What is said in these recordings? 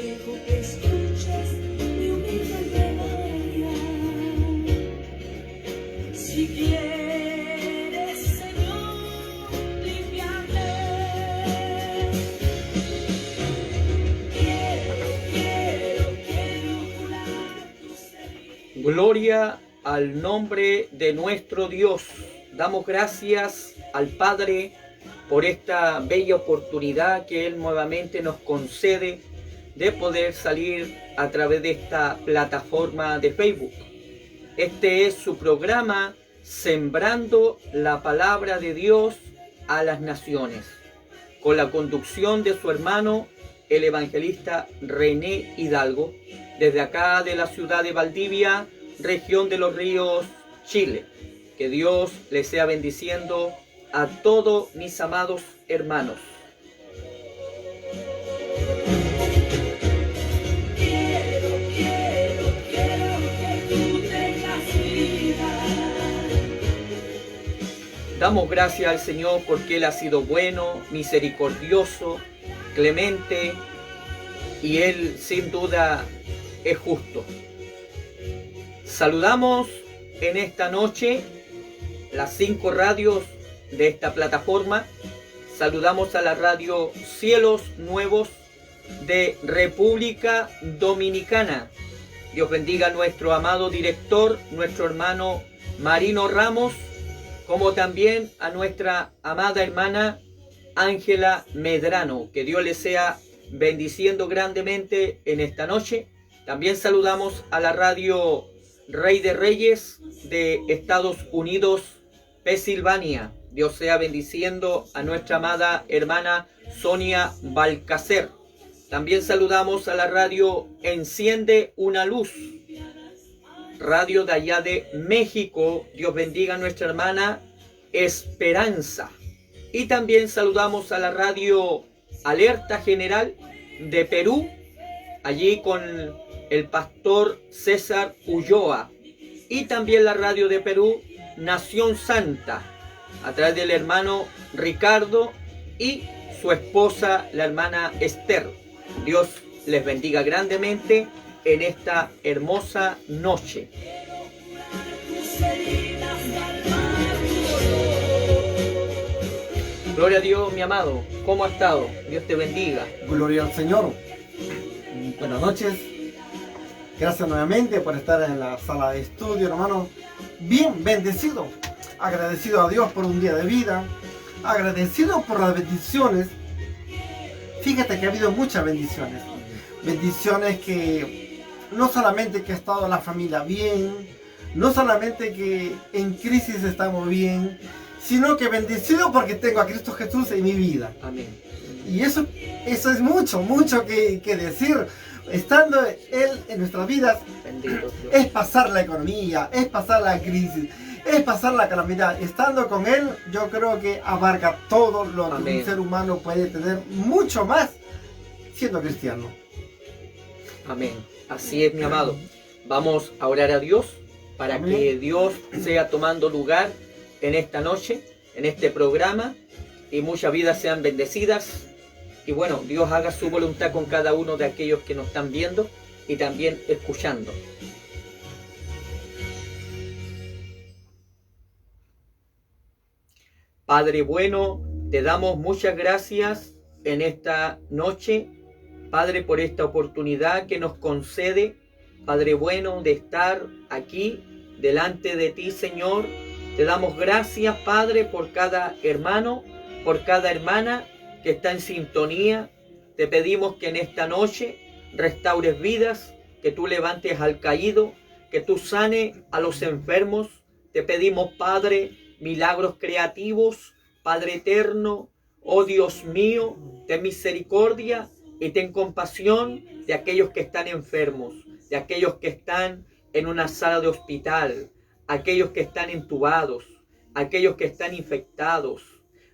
dejo que escuches mi humilde plegaria. Si quieres, Señor, límpiame. Quiero curar tus heridas. Gloria al nombre de nuestro Dios. Damos gracias al Padre por esta bella oportunidad que Él nuevamente nos concede de poder salir a través de esta plataforma de Facebook. Este es su programa, Sembrando la Palabra de Dios a las Naciones, con la conducción de su hermano, el evangelista René Hidalgo, desde acá de la ciudad de Valdivia, región de los Ríos, Chile. Que Dios les sea bendiciendo a todos mis amados hermanos. Quiero que tú tengas vida. Damos gracias al Señor porque Él ha sido bueno, misericordioso, clemente, y Él sin duda es justo. Saludamos en esta noche las 5 radios de esta plataforma. Saludamos a la radio Cielos Nuevos de República Dominicana. Dios bendiga a nuestro amado director, nuestro hermano Marino Ramos, como también a nuestra amada hermana Ángela Medrano. Que Dios les sea bendiciendo grandemente en esta noche. También saludamos a la radio Rey de Reyes de Estados Unidos, Pensilvania. Dios sea bendiciendo a nuestra amada hermana Sonia Balcacer. También saludamos a la radio Enciende una Luz, radio de allá de México. Dios bendiga a nuestra hermana Esperanza. Y también saludamos a la radio Alerta General de Perú, allí con el pastor César Ulloa. Y también la radio de Perú, Nación Santa, a través del hermano Ricardo y su esposa, la hermana Esther. Dios les bendiga grandemente en esta hermosa noche. Gloria a Dios, mi amado. ¿Cómo ha estado? Dios te bendiga. Gloria al Señor. Buenas noches. Gracias nuevamente por estar en la sala de estudio, hermano. Bien bendecido. Agradecido a Dios por un día de vida. Agradecido por las bendiciones. Fíjate que ha habido muchas bendiciones. Bendiciones que no solamente que ha estado la familia bien, no solamente que en crisis estamos bien, sino que bendecido porque tengo a Cristo Jesús en mi vida. Amén. Y eso es mucho que decir. Estando Él en nuestras vidas, Bendito Dios. es pasar la economía, es pasar la crisis, es pasar la calamidad. Estando con Él, yo creo que abarca todo lo que Amén. un ser humano puede tener, mucho más siendo cristiano. Amén. Así es, mi amado. Vamos a orar a Dios para Amén. que Dios sea tomando lugar en esta noche, en este programa, y muchas vidas sean bendecidas. Y bueno, Dios haga su voluntad con cada uno de aquellos que nos están viendo y también escuchando. Padre bueno, te damos muchas gracias en esta noche, Padre, por esta oportunidad que nos concede, Padre bueno, de estar aquí delante de ti, Señor. Te damos gracias, Padre, por cada hermano, por cada hermana que está en sintonía. Te pedimos que en esta noche restaures vidas, que tú levantes al caído, que tú sanes a los enfermos. Te pedimos, Padre, milagros creativos, Padre eterno. Oh Dios mío, ten misericordia y ten compasión de aquellos que están enfermos, de aquellos que están en una sala de hospital, aquellos que están entubados, aquellos que están infectados,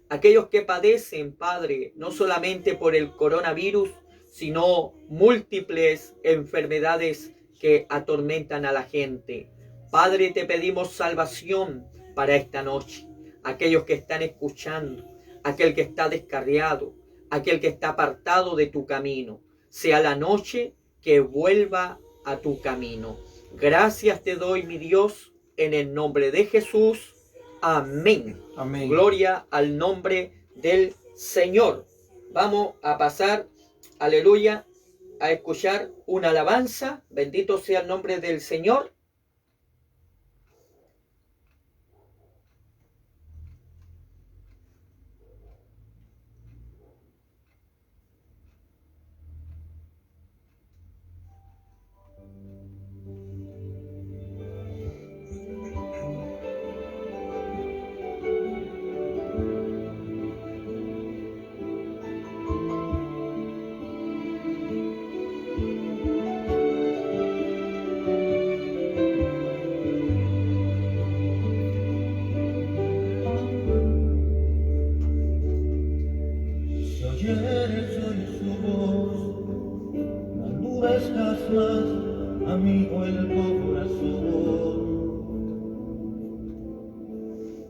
aquellos que padecen, Padre, no solamente por el coronavirus, sino múltiples enfermedades que atormentan a la gente. Padre, te pedimos salvación para esta noche. Aquellos que están escuchando, aquel que está descarriado, aquel que está apartado de tu camino. sea la noche que vuelva a tu camino. Gracias te doy, mi Dios, en el nombre de Jesús. Amén. Amén. Gloria al nombre del Señor. Vamos a pasar, aleluya, a escuchar una alabanza. Bendito sea el nombre del Señor. Si oyeres hoy su voz, no endurezcas más, amigo, el corazón.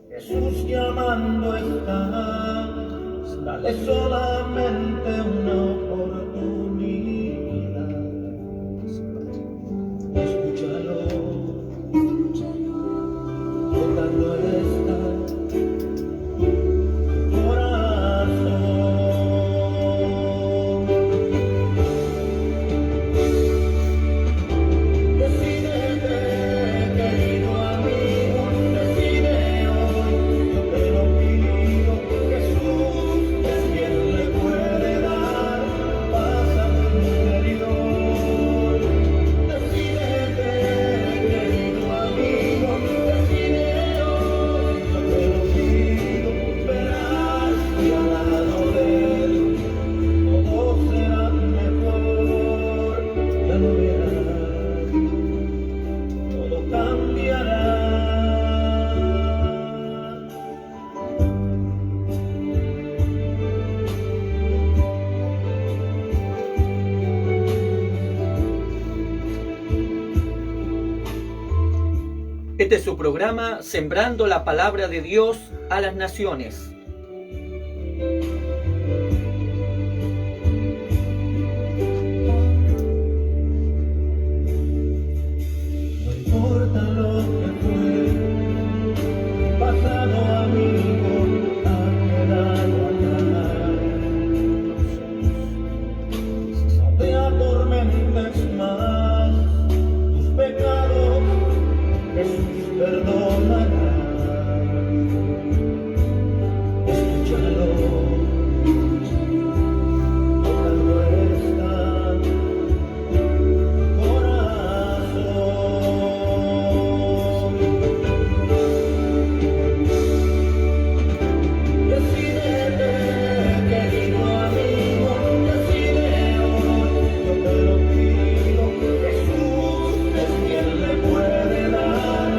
Jesús llamando está, dale solamente una oportunidad. Escúchalo, tocando está. Este es su programa, Sembrando la Palabra de Dios a las Naciones. No importa lo que fue, pasado amigo, ha quedado atrás. No te atormentes más, tus pecados Jesús perdonará. Escúchalo, tocando está corazón. Decídete, querido amigo, decide hoy, yo te lo pido. Jesús es quien le puede dar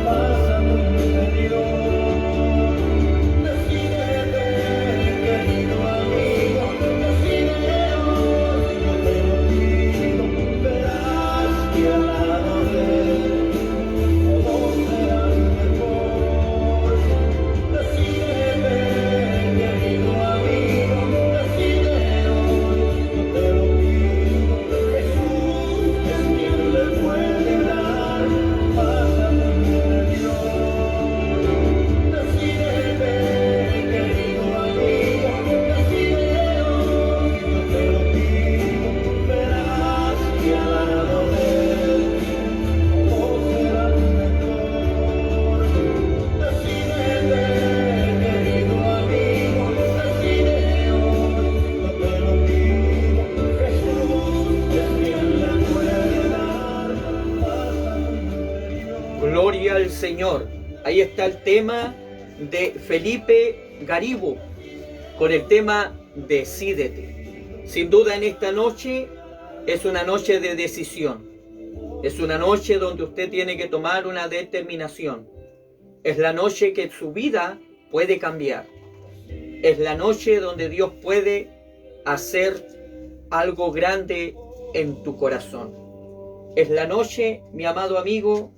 paz a tu interior. Decídete, querido amigo, decide hoy, yo te lo pido. Verás que al lado de él todo será mejor. Decídete, querido amigo, decide hoy, yo te lo pido. Jesús es quien le puede dar paz a tu interior. Decídete, querido amigo, decide hoy, yo te lo pido. Verás que al lado de él todo será mejor. Decídete, querido amigo, decide hoy, yo te lo pido. Jesús es quien le puede dar paz a tu interior. Gloria al Señor. Ahí está el tema de Felipe Garibo, con el tema Decídete. Sin duda en esta noche es una noche de decisión. Es una noche donde usted tiene que tomar una determinación. Es la noche que su vida puede cambiar. Es la noche donde Dios puede hacer algo grande en tu corazón. Es la noche, mi amado amigo,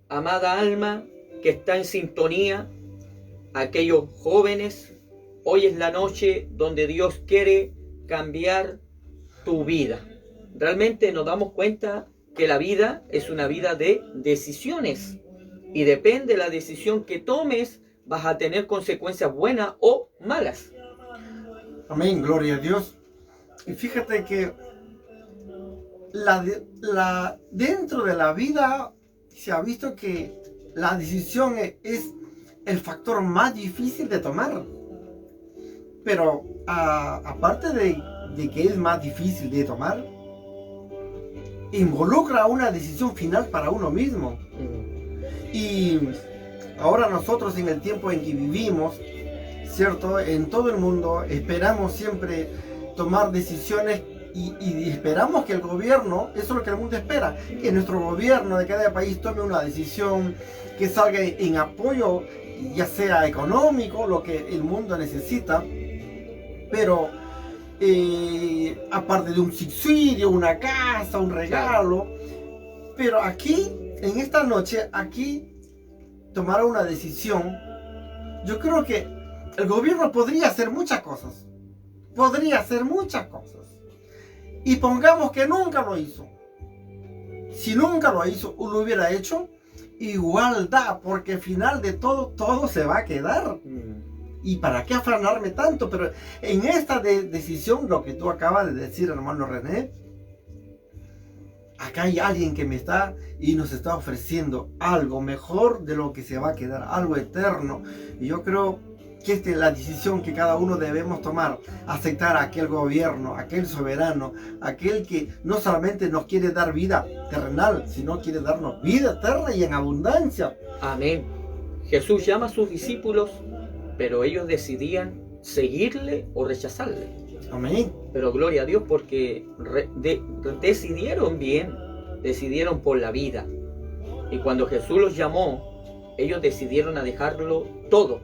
amada alma, que está en sintonía, aquellos jóvenes, hoy es la noche donde Dios quiere cambiar tu vida. realmente nos damos cuenta que la vida es una vida de decisiones. Y depende de la decisión que tomes, vas a tener consecuencias buenas o malas. Amén, gloria a Dios. Y fíjate que dentro de la vida se ha visto que la decisión es el factor más difícil de tomar. Pero aparte de que es más difícil de tomar, involucra una decisión final para uno mismo. Y ahora nosotros, en el tiempo en que vivimos, ¿cierto? En todo el mundo esperamos siempre tomar decisiones y esperamos que el gobierno, eso es lo que el mundo espera, que nuestro gobierno de cada país tome una decisión que salga en apoyo, ya sea económico, lo que el mundo necesita, pero aparte de un subsidio, una casa, un regalo. Pero aquí, en esta noche, aquí tomaron una decisión. Yo creo que el gobierno podría hacer muchas cosas. Podría hacer muchas cosas. Y pongamos que nunca lo hizo. Si nunca lo hizo o lo hubiera hecho, igual da, porque al final de todo se va a quedar. ¿Y para qué afanarme tanto? Pero en esta decisión, lo que tú acabas de decir, hermano René, acá hay alguien que nos está ofreciendo algo mejor de lo que se va a quedar, algo eterno. Y yo creo que esta es la decisión que cada uno debemos tomar, aceptar a aquel gobierno, aquel soberano, aquel que no solamente nos quiere dar vida terrenal, sino quiere darnos vida eterna y en abundancia. Amén. Jesús llama a sus discípulos, pero ellos decidían seguirle o rechazarle. Amén. Pero gloria a Dios, porque decidieron bien, decidieron por la vida. Y cuando Jesús los llamó, ellos decidieron a dejarlo todo.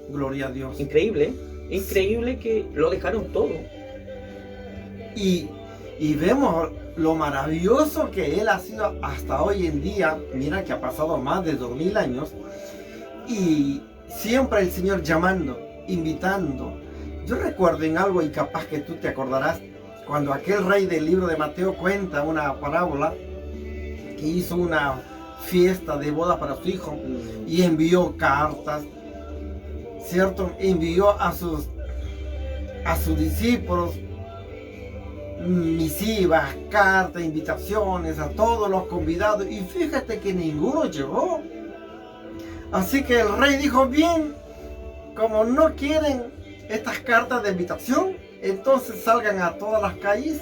Gloria a Dios. Increíble, increíble que lo dejaron todo. Y vemos lo maravilloso que Él ha sido hasta hoy en día. Mira que ha pasado más de 2000 años. Y siempre el Señor llamando, invitando. Yo recuerdo en algo, y capaz que tú te acordarás, cuando aquel rey del libro de Mateo cuenta una parábola, que hizo una fiesta de boda para su hijo y envió cartas, ¿cierto? Envió a sus discípulos misivas, cartas, invitaciones a todos los convidados, y fíjate que ninguno llegó. Así que el rey dijo: bien, como no quieren estas cartas de invitación, entonces salgan a todas las calles,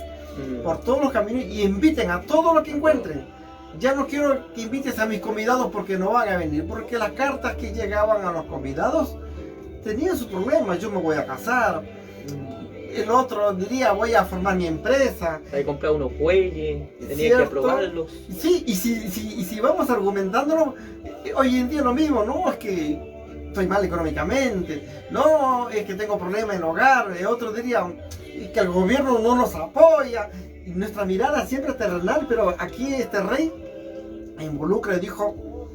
por todos los caminos, y inviten a todo lo que encuentren. Ya no quiero que invites a mis convidados porque no van a venir, porque las cartas que llegaban a los convidados tenían sus problemas. Yo me voy a casar, el otro diría: voy a formar mi empresa, Hay que comprar unos bueyes, tenía que ¿cierto? aprobarlos. Sí, y si vamos argumentándolo, hoy en día lo mismo, no, es que estoy mal económicamente, no, es que tengo problemas en el hogar, otros dirían que el gobierno no nos apoya, y nuestra mirada siempre es terrenal. Pero aquí este rey involucra y dijo: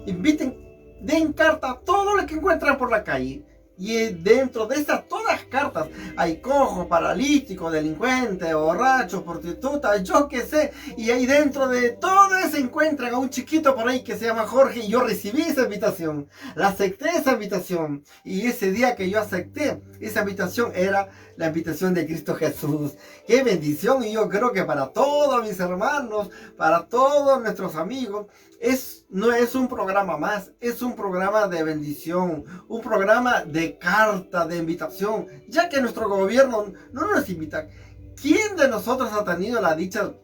inviten, den carta a todo lo que encuentran por la calle. Y dentro de esas todas cartas hay cojos, paralíticos, delincuentes, borrachos, prostitutas, yo qué sé. Y ahí dentro de todo eso encuentran a un chiquito por ahí que se llama Jorge. Y yo recibí esa invitación, la acepté esa invitación. Y ese día que yo acepté esa invitación era la invitación de Cristo Jesús. ¡Qué bendición! Y yo creo que para todos mis hermanos, para todos nuestros amigos, no es un programa más, es un programa de bendición, un programa de carta, de invitación, ya que nuestro gobierno no nos invita. ¿Quién de nosotros ha tenido la dicha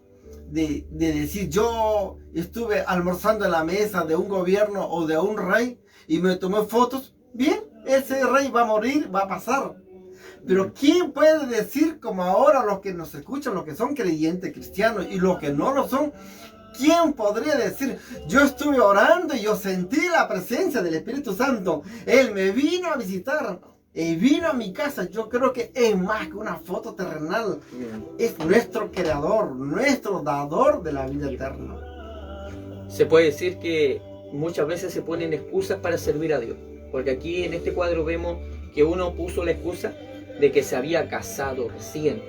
de decir: yo estuve almorzando en la mesa de un gobierno o de un rey y me tomé fotos? Bien, ese rey va a morir, va a pasar. Pero ¿quién puede decir, como ahora los que nos escuchan, los que son creyentes cristianos y los que no lo son? ¿Quién podría decir: yo estuve orando y yo sentí la presencia del Espíritu Santo, Él me vino a visitar, vino a mi casa? Yo creo que es más que una foto terrenal. Es nuestro creador, nuestro dador de la vida eterna. Se puede decir que muchas veces se ponen excusas para servir a Dios. Porque aquí en este cuadro vemos que uno puso la excusa de que se había casado recién.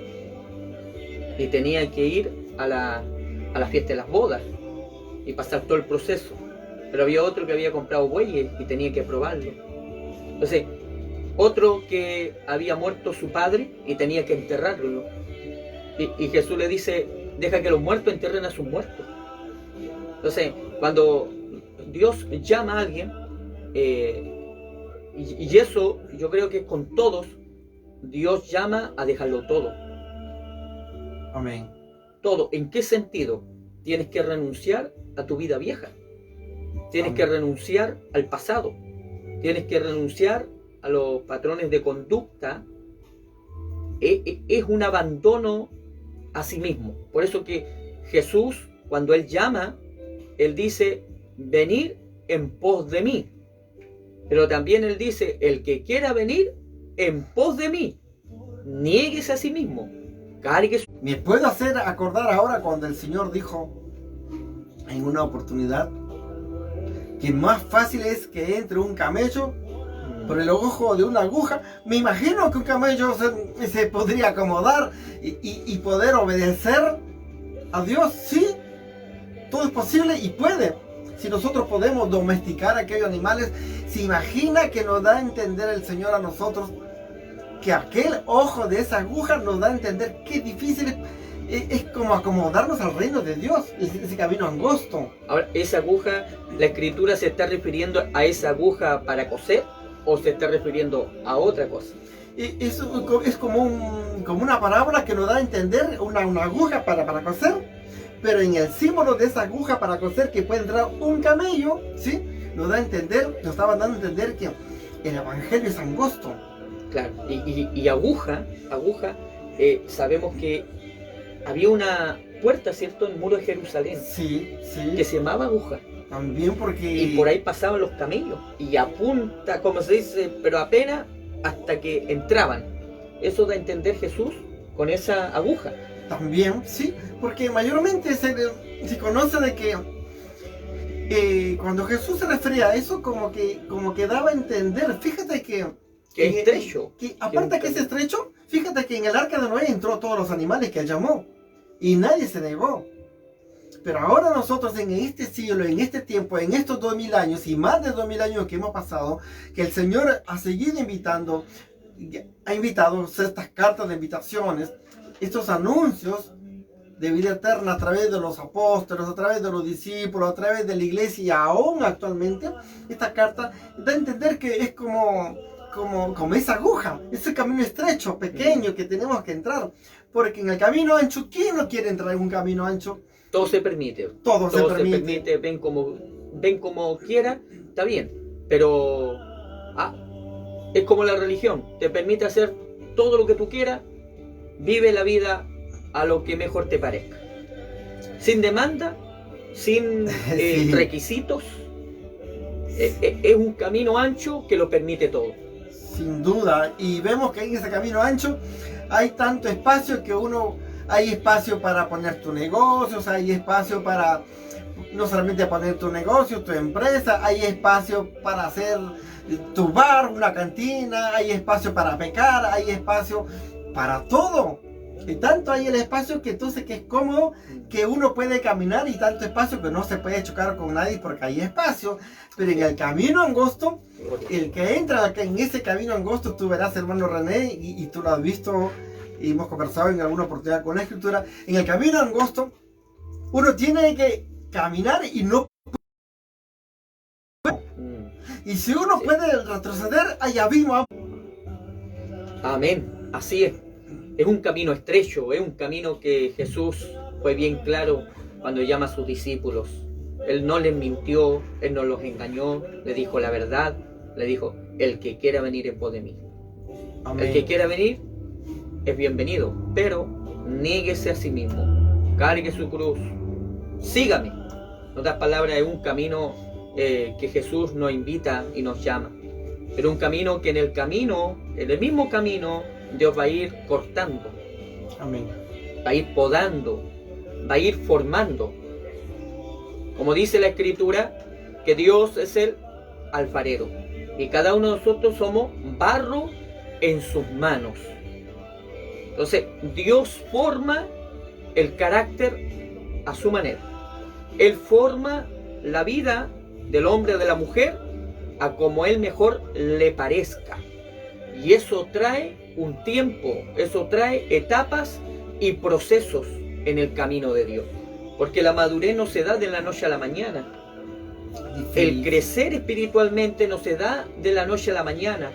y tenía que ir a la fiesta de las bodas y pasar todo el proceso. Pero había otro que había comprado bueyes y tenía que probarlo. Entonces, otro que había muerto su padre y tenía que enterrarlo. Y Jesús le dice, deja que los muertos entierren a sus muertos. Entonces, cuando Dios llama a alguien, y eso yo creo que con todos, Dios llama a dejarlo todo. Amén. Todo. ¿En qué sentido? Tienes que renunciar a tu vida vieja. Tienes que renunciar al pasado. Tienes que renunciar a los patrones de conducta. Es un abandono a sí mismo. Por eso que Jesús, cuando Él llama, Él dice, venir en pos de mí. Pero también Él dice, el que quiera venir en pos de mí, niéguese a sí mismo. Cargue su... Me puedo hacer acordar ahora cuando el Señor dijo en una oportunidad que más fácil es que entre un camello por el ojo de una aguja. Me imagino que un camello se podría acomodar y poder obedecer a Dios. Sí, todo es posible y puede. Si nosotros podemos domesticar a aquellos animales, se imagina que nos da a entender el Señor a nosotros que aquel ojo de esa aguja nos da a entender qué difícil es como acomodarnos al reino de Dios, ese camino angosto. Ahora, esa aguja, ¿la Escritura se está refiriendo a esa aguja para coser o se está refiriendo a otra cosa? Eso es como una parábola que nos da a entender una aguja para coser, pero en el símbolo de esa aguja para coser que puede entrar un camello, ¿sí? Nos estaban dando a entender que el evangelio es angosto. Claro, y aguja, sabemos que había una puerta, ¿cierto?, en el muro de Jerusalén, Sí, sí. que se llamaba aguja. También porque... Y por ahí pasaban los camellos. Y a punta, como se dice, pero apenas hasta que entraban. Eso da a entender Jesús con esa aguja. También, sí, porque mayormente se conoce de que cuando Jesús se refería a eso, como que daba a entender, fíjate que es estrecho. Aparte que es estrecho, fíjate que en el arca de Noé entró todos los animales que él llamó y nadie se negó. Pero ahora nosotros en este siglo, en este tiempo, en estos 2000 años y más de 2000 años que hemos pasado, que el Señor ha seguido invitando, ha invitado estas cartas de invitaciones, estos anuncios de vida eterna a través de los apóstoles, a través de los discípulos, a través de la iglesia y aún actualmente, esta carta da a entender que es como esa aguja, ese camino estrecho, pequeño que tenemos que entrar. Porque en el camino ancho, ¿quién no quiere entrar en un camino ancho? Todo se permite. Todo se permite. Ven como quiera, está bien. Pero es como la religión. Te permite hacer todo lo que tú quieras. Vive la vida a lo que mejor te parezca. Sin demanda, sin Sí. requisitos. Es un camino ancho que lo permite todo. Sin duda. Y vemos que en ese camino ancho hay tanto espacio que hay espacio para poner tu negocio, hay espacio para no solamente poner tu negocio, tu empresa, hay espacio para hacer tu bar, una cantina, hay espacio para pecar, hay espacio para todo. Y tanto hay el espacio que entonces que es cómodo que uno puede caminar y tanto espacio que no se puede chocar con nadie porque hay espacio. Pero en el camino angosto, el que entra en ese camino angosto, tú verás, hermano René, y tú lo has visto y hemos conversado en alguna oportunidad con la Escritura, en el camino angosto uno tiene que caminar y no... Y si uno puede retroceder, hay abismo. Amén, así es. Es un camino estrecho, es un camino que Jesús fue bien claro cuando llama a sus discípulos. Él no les mintió, Él no los engañó, le dijo la verdad, le dijo, el que quiera venir en pos de mí. Amén. El que quiera venir es bienvenido, pero niéguese a sí mismo, cargue su cruz, sígame. En otras palabras, es un camino que Jesús nos invita y nos llama. Pero un camino que en el mismo camino, Dios va a ir cortando, Amén. va a ir podando, va a ir formando. Como dice la Escritura, que Dios es el alfarero y cada uno de nosotros somos barro en sus manos. Entonces, Dios forma el carácter a su manera. Él forma la vida del hombre o de la mujer a como él mejor le parezca. Y eso trae un tiempo, eso trae etapas y procesos en el camino de Dios. Porque la madurez no se da de la noche a la mañana. El crecer espiritualmente no se da de la noche a la mañana.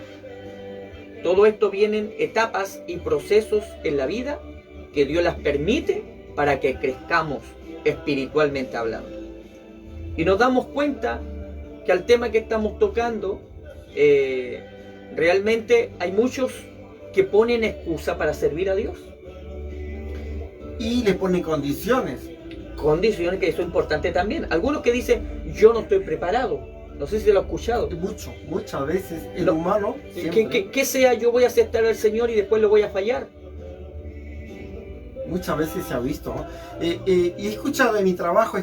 Todo esto vienen etapas y procesos en la vida que Dios las permite para que crezcamos espiritualmente hablando. Y nos damos cuenta que al tema que estamos tocando, realmente hay muchos que ponen excusa para servir a Dios. Y le ponen condiciones. Condiciones, que eso es importante también. Algunos que dicen, yo no estoy preparado. No sé si lo has escuchado. Muchas veces el humano Que sea, yo voy a aceptar al Señor y después lo voy a fallar. Muchas veces se ha visto, ¿no? Y he escuchado en mi trabajo,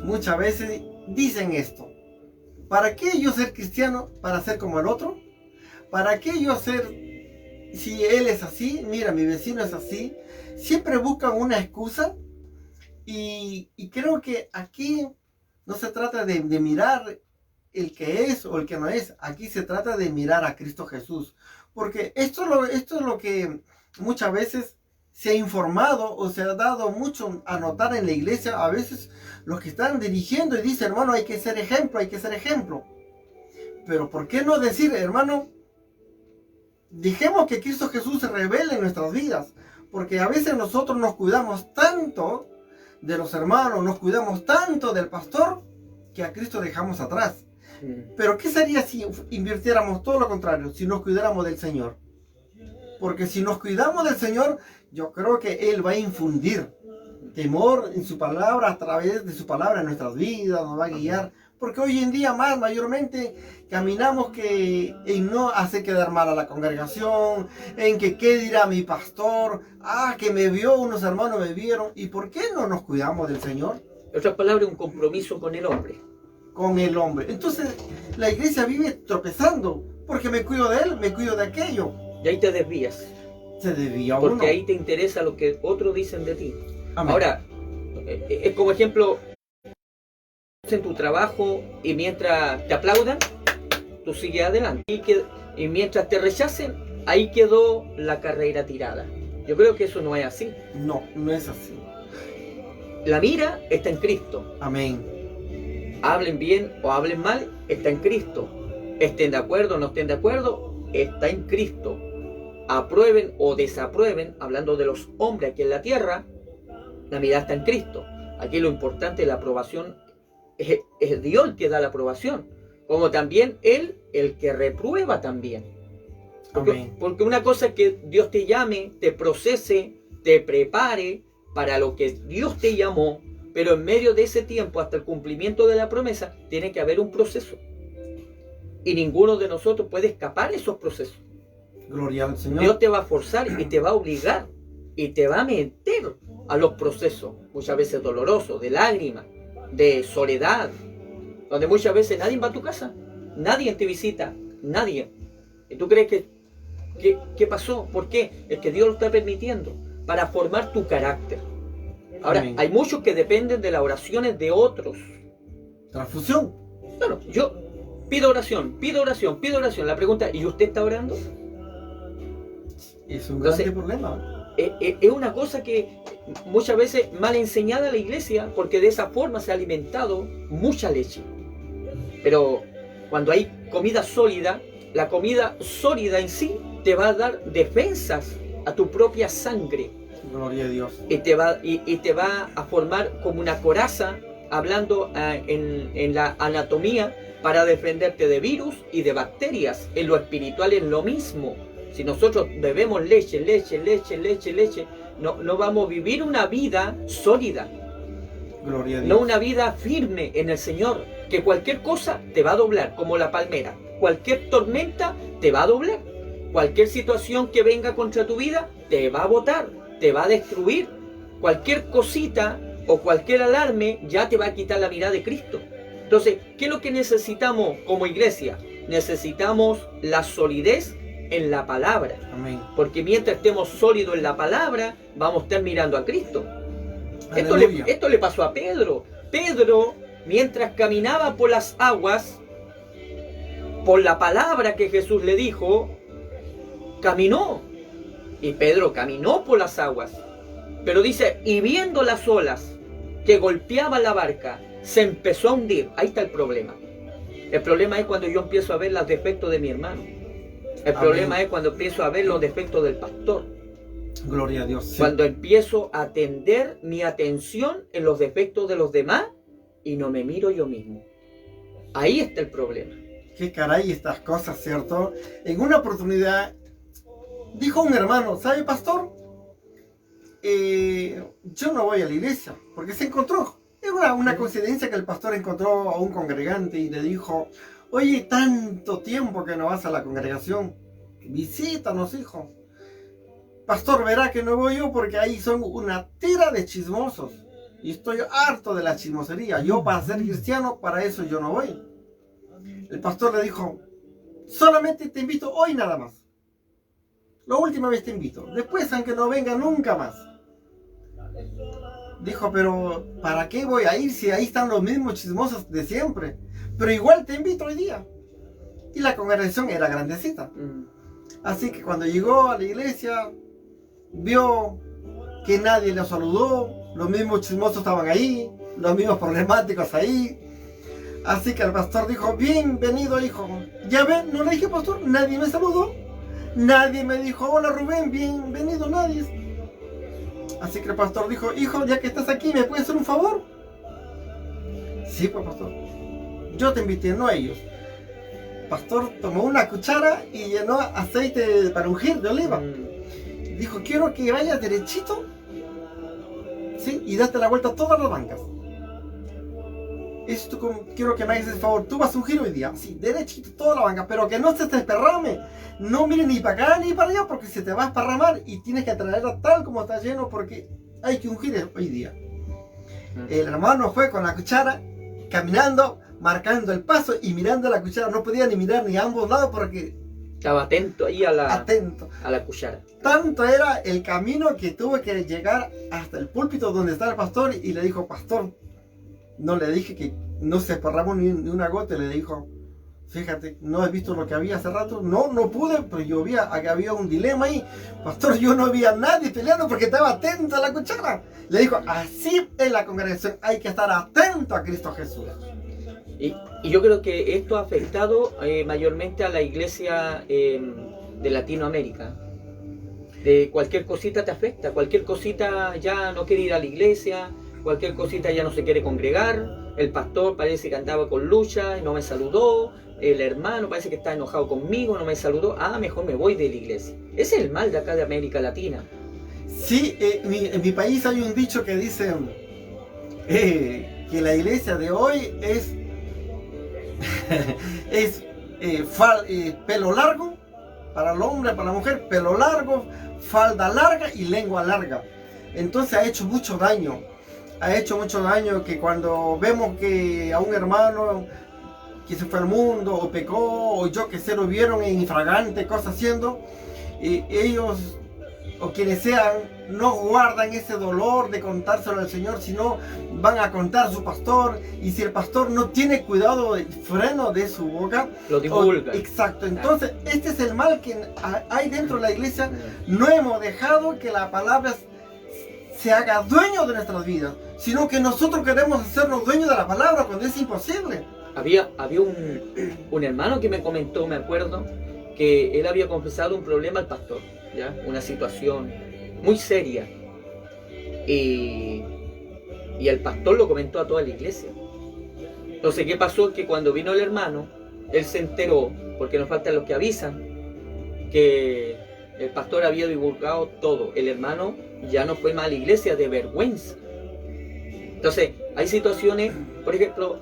muchas veces dicen esto: ¿para qué yo ser cristiano? ¿Para ser como el otro? ¿Para qué yo ser, si él es así, mira, mi vecino es así? Siempre buscan una excusa, y creo que aquí no se trata de mirar el que es o el que no es. Aquí se trata de mirar a Cristo Jesús, porque esto es lo que muchas veces se ha informado o se ha dado mucho a notar en la iglesia. A veces los que están dirigiendo y dicen, hermano, hay que ser ejemplo, hay que ser ejemplo. Pero ¿por qué no decir, hermano, dejemos que Cristo Jesús se revele en nuestras vidas? Porque a veces nosotros nos cuidamos tanto de los hermanos, nos cuidamos tanto del pastor, que a Cristo dejamos atrás. Pero ¿qué sería si invirtiéramos todo lo contrario? Si nos cuidáramos del Señor. Porque si nos cuidamos del Señor, yo creo que Él va a infundir temor en su palabra, a través de su palabra en nuestras vidas, nos va a guiar. Porque hoy en día mayormente caminamos en no hacer quedar mal a la congregación, en que qué dirá mi pastor, que me vio, unos hermanos me vieron. ¿Y por qué no nos cuidamos del Señor? En otras palabras, un compromiso con el hombre. Con el hombre. Entonces la iglesia vive tropezando, porque me cuido de él, me cuido de aquello. Y ahí te desvías. Se desvía porque uno. Ahí te interesa lo que otros dicen de ti. Amén. Ahora, es como ejemplo, en tu trabajo y mientras te aplaudan, tú sigues adelante. Y mientras te rechacen, ahí quedó la carrera tirada. Yo creo que eso no es así. No, no es así. La mira está en Cristo. Amén. Hablen bien o hablen mal, está en Cristo. Estén de acuerdo o no estén de acuerdo, está en Cristo. Aprueben o desaprueben, hablando de los hombres aquí en la tierra, la mirada está en Cristo. Aquí lo importante es la aprobación. Es Dios el que da la aprobación, como también Él el que reprueba también. Porque una cosa es que Dios te llame, te procese, te prepare para lo que Dios te llamó, pero en medio de ese tiempo, hasta el cumplimiento de la promesa, tiene que haber un proceso. Y ninguno de nosotros puede escapar de esos procesos. Gloria al Señor. Dios te va a forzar y te va a obligar y te va a meter a los procesos, muchas veces dolorosos, de lágrimas, de soledad, donde muchas veces nadie va a tu casa, nadie te visita, nadie. ¿Y tú crees qué pasó? ¿Por qué? Es que Dios lo está permitiendo para formar tu carácter. Ahora, Amén. hay muchos que dependen de las oraciones de otros. Transfusión. Bueno, yo pido oración. La pregunta, ¿y usted está orando? Es un Entonces, grande problema. Es una cosa que muchas veces mal enseñada a la iglesia, porque de esa forma se ha alimentado mucha leche. Pero cuando hay comida sólida, la comida sólida en sí te va a dar defensas a tu propia sangre. Gloria a Dios. Y te va a formar como una coraza, hablando en la anatomía, para defenderte de virus y de bacterias. En lo espiritual es lo mismo. Si nosotros bebemos leche, no vamos a vivir una vida sólida. Gloria a Dios. No una vida firme en el Señor, que cualquier cosa te va a doblar, como la palmera. Cualquier tormenta te va a doblar. Cualquier situación que venga contra tu vida te va a botar, te va a destruir. Cualquier cosita o cualquier alarme ya te va a quitar la mirada de Cristo. Entonces, ¿qué es lo que necesitamos como iglesia? Necesitamos la solidez en la palabra. Amén. Porque mientras estemos sólidos en la palabra, vamos a estar mirando a Cristo. Aleluya. Esto le pasó a Pedro. Pedro, mientras caminaba por las aguas, por la palabra que Jesús le dijo, caminó. Y Pedro caminó por las aguas. Pero dice, y viendo las olas que golpeaban la barca, se empezó a hundir. Ahí está el problema. El problema es cuando yo empiezo a ver los defectos de mi hermano. El problema es cuando empiezo a ver los defectos del pastor. Gloria a Dios. Sí. Cuando empiezo a atender mi atención en los defectos de los demás y no me miro yo mismo. Ahí está el problema. Qué caray estas cosas, ¿cierto? En una oportunidad dijo un hermano, ¿sabe, pastor? Yo no voy a la iglesia, porque se encontró. Era una coincidencia que el pastor encontró a un congregante y le dijo, oye, tanto tiempo que no vas a la congregación, visítanos, hijo. Pastor, verá que no voy yo porque ahí son una tira de chismosos. Y estoy harto de la chismosería. Yo para ser cristiano, para eso yo no voy. El pastor le dijo, solamente te invito hoy nada más. La última vez te invito. Después, aunque no venga nunca más. Dijo, pero ¿para qué voy a ir si ahí están los mismos chismosos de siempre? Pero igual te invito hoy día. Y la congregación era grandecita. Así que cuando llegó a la iglesia, vio que nadie le saludó, los mismos chismosos estaban ahí, los mismos problemáticos ahí. Así que el pastor dijo, bienvenido, hijo. Ya ven, no le dije, pastor, nadie me saludó, nadie me dijo, hola Rubén, bienvenido, nadie. Así que el pastor dijo, hijo, ya que estás aquí, ¿me puedes hacer un favor? Sí, pues, pastor. Yo te invité, no a ellos. Pastor tomó una cuchara y llenó aceite para ungir de oliva. Dijo, quiero que vayas derechito, ¿sí? Y date la vuelta a todas las bancas. Quiero que me hagas el favor, tú vas a ungir hoy día, sí, derechito, toda la banca, pero que no se te desparrame. No mires ni para acá ni para allá porque se te va a esparramar y tienes que traerla tal como está lleno porque hay que ungir hoy día. El hermano fue con la cuchara, caminando, marcando el paso y mirando la cuchara. No podía ni mirar ni a ambos lados porque estaba atento ahí a la cuchara. Tanto era el camino que tuve que llegar hasta el púlpito donde está el pastor y le dijo, pastor, no le dije que no se esparramó ni una gota, le dijo, fíjate, ¿no has visto lo que había hace rato? No pude, pero yo había un dilema ahí. Pastor, yo no había nadie peleando porque estaba atento a la cuchara. Le dijo, así en la congregación hay que estar atento a Cristo Jesús. Y yo creo que esto ha afectado mayormente a la iglesia de Latinoamérica. De cualquier cosita te afecta, cualquier cosita ya no quiere ir a la iglesia, cualquier cosita ya no se quiere congregar, el pastor parece que andaba con lucha y no me saludó, el hermano parece que está enojado conmigo, no me saludó, mejor me voy de la iglesia. Ese es el mal de acá de América Latina. Sí, en mi país hay un dicho que dice que la iglesia de hoy es pelo largo para el hombre, para la mujer, pelo largo, falda larga y lengua larga. Entonces ha hecho mucho daño. Ha hecho mucho daño que cuando vemos que a un hermano que se fue al mundo o pecó o yo que sé lo vieron en infragante, cosas haciendo, ellos o quienes sean no guardan ese dolor de contárselo al Señor, sino van a contar a su pastor, y si el pastor no tiene cuidado del freno de su boca, lo divulga. Exacto, entonces este es el mal que hay dentro de la iglesia. No hemos dejado que la palabra se haga dueño de nuestras vidas, sino que nosotros queremos hacernos dueños de la palabra cuando es imposible. Había un hermano que me comentó, me acuerdo, que él había confesado un problema al pastor, ¿ya? Una situación muy seria. Y el pastor lo comentó a toda la iglesia. Entonces, ¿qué pasó? Que cuando vino el hermano, él se enteró, porque nos faltan los que avisan, que el pastor había divulgado todo. El hermano ya no fue más a la iglesia de vergüenza. Entonces, hay situaciones, por ejemplo,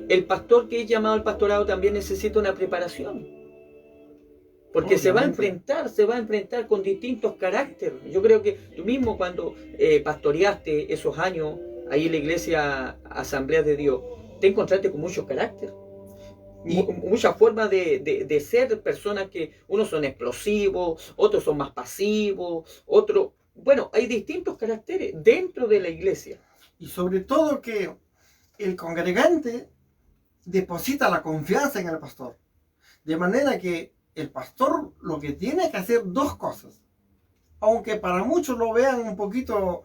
el pastor que es llamado al pastorado también necesita una preparación. Porque obviamente se va a enfrentar con distintos caracteres. Yo creo que tú mismo cuando pastoreaste esos años ahí en la iglesia Asamblea de Dios, te encontraste con muchos caracteres. Y- muchas formas de ser personas que unos son explosivos, otros son más pasivos, otros... Bueno, hay distintos caracteres dentro de la iglesia. Y sobre todo que el congregante deposita la confianza en el pastor. De manera que el pastor lo que tiene que hacer dos cosas. Aunque para muchos lo vean un poquito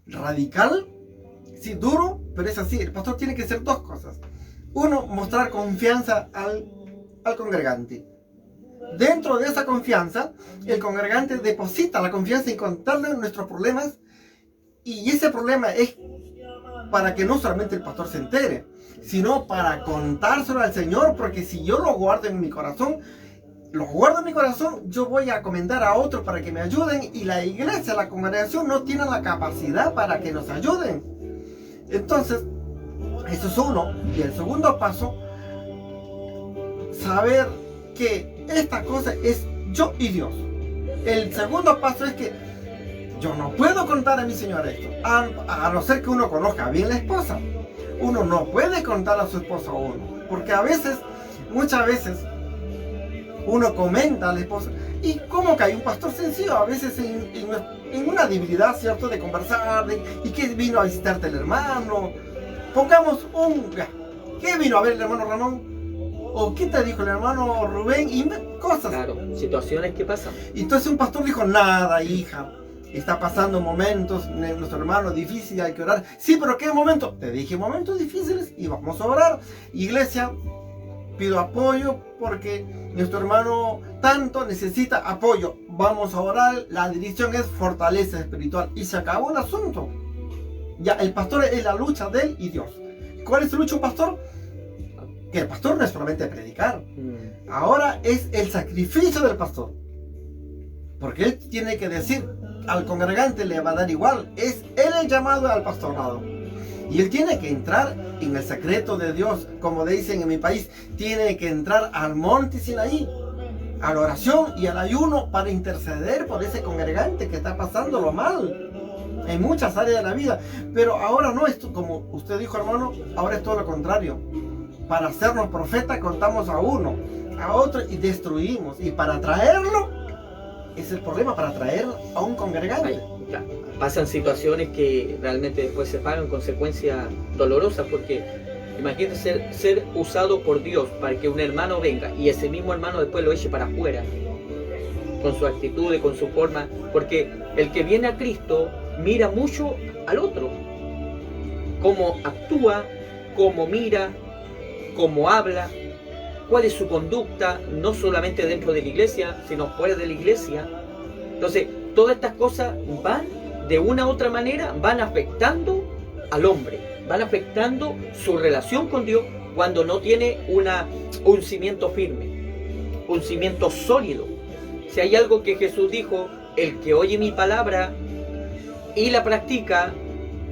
radical, sí, duro, pero es así. El pastor tiene que hacer dos cosas. Uno, mostrar confianza al congregante. Dentro de esa confianza, el congregante deposita la confianza en contarle nuestros problemas. Y ese problema es para que no solamente el pastor se entere, sino para contárselo al Señor, porque si yo lo guardo en mi corazón, yo voy a comentar a otros para que me ayuden, y la iglesia, la congregación no tiene la capacidad para que nos ayuden. Entonces, eso es uno. Y el segundo paso, saber que esta cosa es yo y Dios. El segundo paso es que yo no puedo contar a mi señora esto, a no ser que uno conozca bien la esposa. Uno no puede contar a su esposa a uno, porque muchas veces, uno comenta a la esposa, y como que hay un pastor sencillo, a veces en una debilidad, ¿cierto?, de conversar, y que vino a visitarte el hermano. Pongamos ¿qué vino a ver el hermano Ramón? ¿O qué te dijo el hermano Rubén? Y cosas. Claro, situaciones que pasan. Y entonces un pastor dijo, nada, hija, está pasando momentos, nuestro hermano, difícil, hay que orar. Sí, pero ¿qué momento? Te dije momentos difíciles y vamos a orar. Iglesia, pido apoyo porque nuestro hermano tanto necesita apoyo. Vamos a orar, la dirección es fortaleza espiritual. Y se acabó el asunto. Ya, el pastor es la lucha de él y Dios. ¿Cuál es la lucha de un pastor? Que el pastor no es solamente predicar. Ahora es el sacrificio del pastor. Porque él tiene que decir, al congregante le va a dar igual. Es él el llamado al pastorado. Y él tiene que entrar en el secreto de Dios. Como dicen en mi país, tiene que entrar al monte Sinaí, a la oración y al ayuno, para interceder por ese congregante que está pasándolo mal en muchas áreas de la vida. Pero ahora no, esto, como usted dijo, hermano, ahora es todo lo contrario. Para hacernos profetas contamos a uno, a otro, y destruimos. Y para traerlo, es el problema, para traer a un congregante. Pasan situaciones que realmente después se pagan consecuencias dolorosas, porque imagínate ser usado por Dios para que un hermano venga y ese mismo hermano después lo eche para afuera, con su actitud y con su forma, porque el que viene a Cristo mira mucho al otro, cómo actúa, cómo mira, cómo habla, cuál es su conducta, no solamente dentro de la iglesia, sino fuera de la iglesia. Entonces, todas estas cosas van, de una u otra manera, van afectando al hombre, van afectando su relación con Dios cuando no tiene un cimiento firme, un cimiento sólido. Si hay algo que Jesús dijo, el que oye mi palabra y la practica,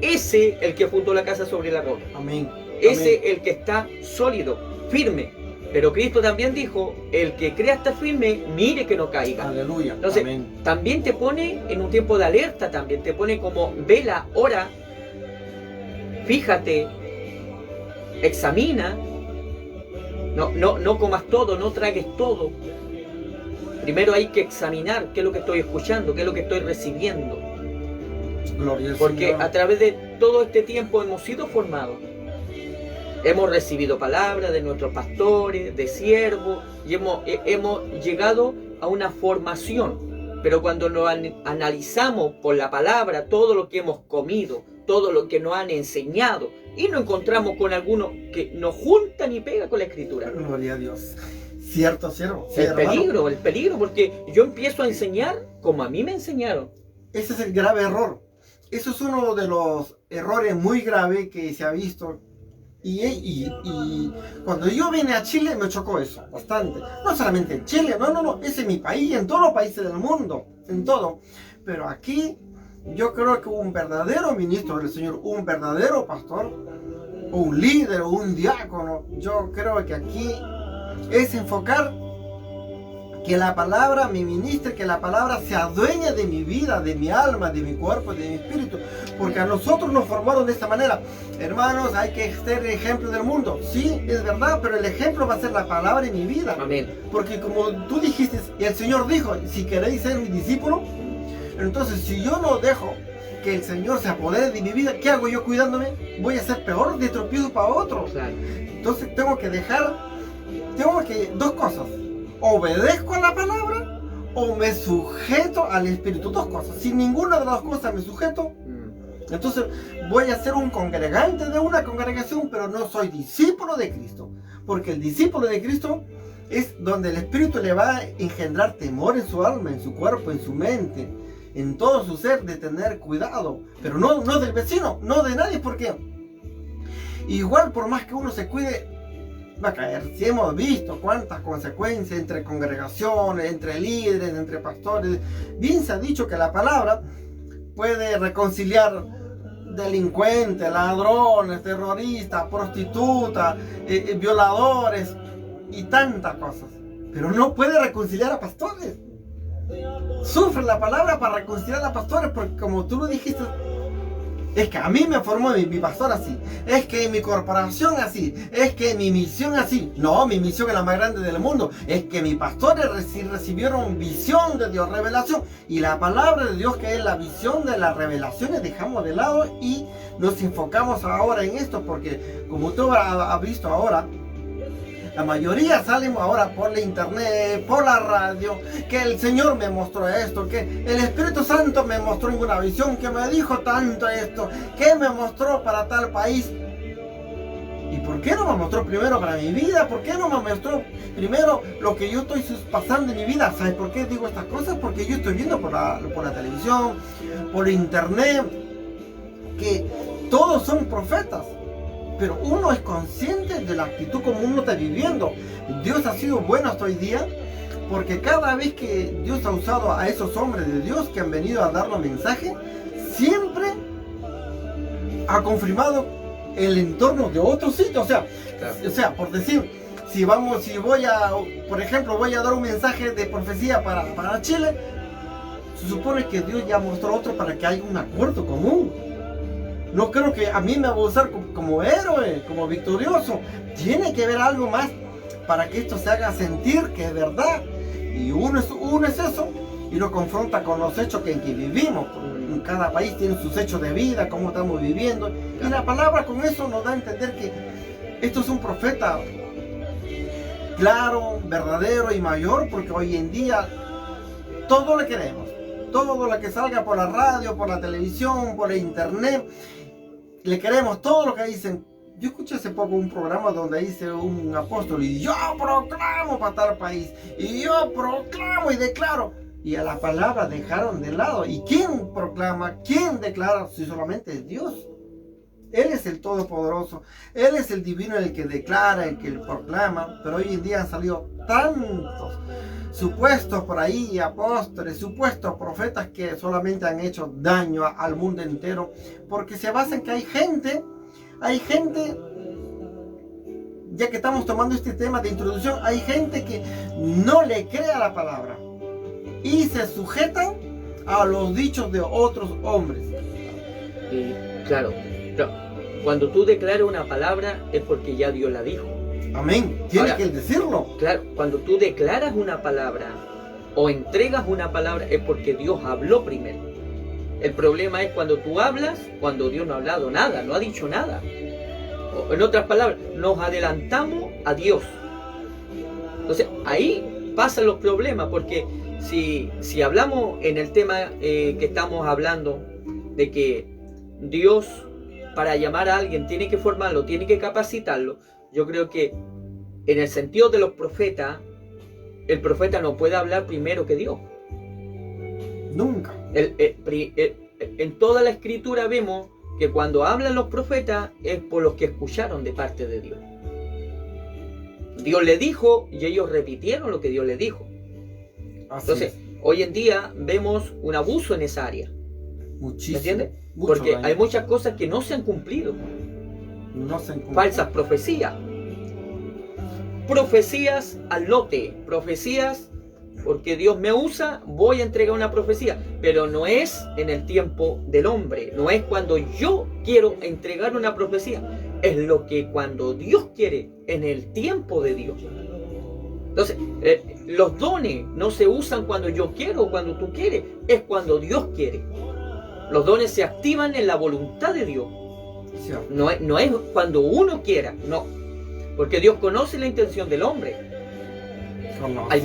ese el que fundó la casa sobre la roca. Amén. Ese Amén. el que está sólido, firme. Pero Cristo también dijo, el que crea estar firme, mire que no caiga. Aleluya. Entonces, Amén. también te pone en un tiempo de alerta, también te pone como vela, ora, fíjate, examina, no comas todo, no tragues todo. Primero hay que examinar qué es lo que estoy escuchando, qué es lo que estoy recibiendo. Gloria al Porque Señor. a través de todo este tiempo hemos sido formados. Hemos recibido palabras de nuestros pastores, de siervos, y hemos llegado a una formación. Pero cuando nos analizamos por la palabra todo lo que hemos comido, todo lo que nos han enseñado, y nos encontramos con algunos que nos juntan y pegan con la escritura. Gloria a Dios. Cierto, cierto. Sí, El hermano. peligro, porque yo empiezo a enseñar como a mí me enseñaron. Ese es el grave error. Eso es uno de los errores muy graves que se ha visto. Y cuando yo vine a Chile me chocó eso bastante. No solamente en Chile, no, es en mi país, en todos los países del mundo, en todo. Pero aquí yo creo que un verdadero ministro del Señor, un verdadero pastor, o un líder, o un diácono, yo creo que aquí es enfocar Que la palabra me ministre, que la palabra se adueñe de mi vida, de mi alma, de mi cuerpo, de mi espíritu. Porque a nosotros nos formaron de esta manera. Hermanos, hay que ser ejemplo del mundo. Sí, es verdad, pero el ejemplo va a ser la palabra en mi vida. Amén. Porque como tú dijiste, y el Señor dijo, si queréis ser mi discípulo, entonces si yo no dejo que el Señor se apodere de mi vida, ¿qué hago yo cuidándome? Voy a ser peor de tropiezo para otros. Claro. Entonces tengo que dos cosas. Obedezco a la palabra o me sujeto al Espíritu. Dos cosas. Si ninguna de las dos cosas me sujeto, entonces voy a ser un congregante de una congregación, pero no soy discípulo de Cristo. Porque el discípulo de Cristo es donde el Espíritu le va a engendrar temor en su alma, en su cuerpo, en su mente, en todo su ser, de tener cuidado. Pero no del vecino, no de nadie, porque igual por más que uno se cuide, va a caer. Si hemos visto cuántas consecuencias entre congregaciones, entre líderes, entre pastores. Bien se ha dicho que la palabra puede reconciliar delincuentes, ladrones, terroristas, prostitutas, violadores y tantas cosas. Pero no puede reconciliar a pastores. Sufre la palabra para reconciliar a pastores, porque como tú lo dijiste, es que a mí me formó mi pastor así, es que mi corporación así, es que mi misión así. No, mi misión es la más grande del mundo. Es que mis pastores recibieron visión de Dios, revelación. Y la palabra de Dios, que es la visión de las revelaciones, dejamos de lado y nos enfocamos ahora en esto. Porque como tú has visto ahora, la mayoría salimos ahora por la internet, por la radio, que el Señor me mostró esto, que el Espíritu Santo me mostró en una visión, que me dijo tanto esto, que me mostró para tal país. ¿Y por qué no me mostró primero para mi vida? ¿Por qué no me mostró primero lo que yo estoy pasando en mi vida? ¿Sabes por qué digo estas cosas? Porque yo estoy viendo por la televisión, por internet, que todos son profetas. Pero uno es consciente de la actitud como uno está viviendo. Dios ha sido bueno hasta hoy día, porque cada vez que Dios ha usado a esos hombres de Dios que han venido a darnos mensaje, siempre ha confirmado el entorno de otros sitios. O sea, por decir, si voy a dar un mensaje de profecía para Chile, se supone que Dios ya mostró otro para que haya un acuerdo común. No creo que a mí me va a usar como héroe, como victorioso. Tiene que haber algo más para que esto se haga sentir que es verdad. Y uno es eso, y lo confronta con los hechos en que vivimos. En cada país tiene sus hechos de vida, cómo estamos viviendo. Y la palabra con eso nos da a entender que esto es un profeta claro, verdadero y mayor, porque hoy en día todo le queremos. Todo lo que salga por la radio, por la televisión, por el internet, le queremos todo lo que dicen. Yo escuché hace poco un programa donde dice un apóstol, y yo proclamo para tal país, y yo proclamo y declaro. Y a la palabra dejaron de lado. ¿Y quién proclama? ¿Quién declara? Si solamente es Dios. Él es el Todopoderoso, Él es el Divino, el que declara, el que proclama. Pero hoy en día han salido tantos supuestos por ahí apóstoles, supuestos profetas que solamente han hecho daño al mundo entero, porque se basa en que hay gente, ya que estamos tomando este tema de introducción, hay gente que no le cree a la palabra y se sujetan a los dichos de otros hombres. Y claro, cuando tú declaras una palabra es porque ya Dios la dijo. Amén, tiene Ahora, que decirlo. Claro, cuando tú declaras una palabra o entregas una palabra es porque Dios habló primero. El problema es cuando tú hablas, cuando Dios no ha hablado nada, no ha dicho nada. O, en otras palabras, nos adelantamos a Dios. Entonces ahí pasan los problemas, porque si hablamos en el tema que estamos hablando, de que Dios para llamar a alguien tiene que formarlo, tiene que capacitarlo, yo creo que en el sentido de los profetas, el profeta no puede hablar primero que Dios. Nunca. En toda la escritura vemos que cuando hablan los profetas es por los que escucharon de parte de Dios. Dios le dijo y ellos repitieron lo que Dios le dijo. Entonces, hoy en día vemos un abuso en esa área. Muchísimo. ¿Me entiendes? Mucho Porque daño. hay muchas cosas que no se han cumplido. No se encuentra. Falsas profecías. Profecías al lote. Profecías porque Dios me usa, voy a entregar una profecía, pero no es en el tiempo del hombre, no es cuando yo quiero entregar una profecía, es lo que cuando Dios quiere, en el tiempo de Dios. Entonces, los dones no se usan cuando yo quiero o cuando tú quieres, es cuando Dios quiere. Los dones se activan en la voluntad de Dios. Cierto. No es cuando uno quiera, no. Porque Dios conoce la intención del hombre. Conoce.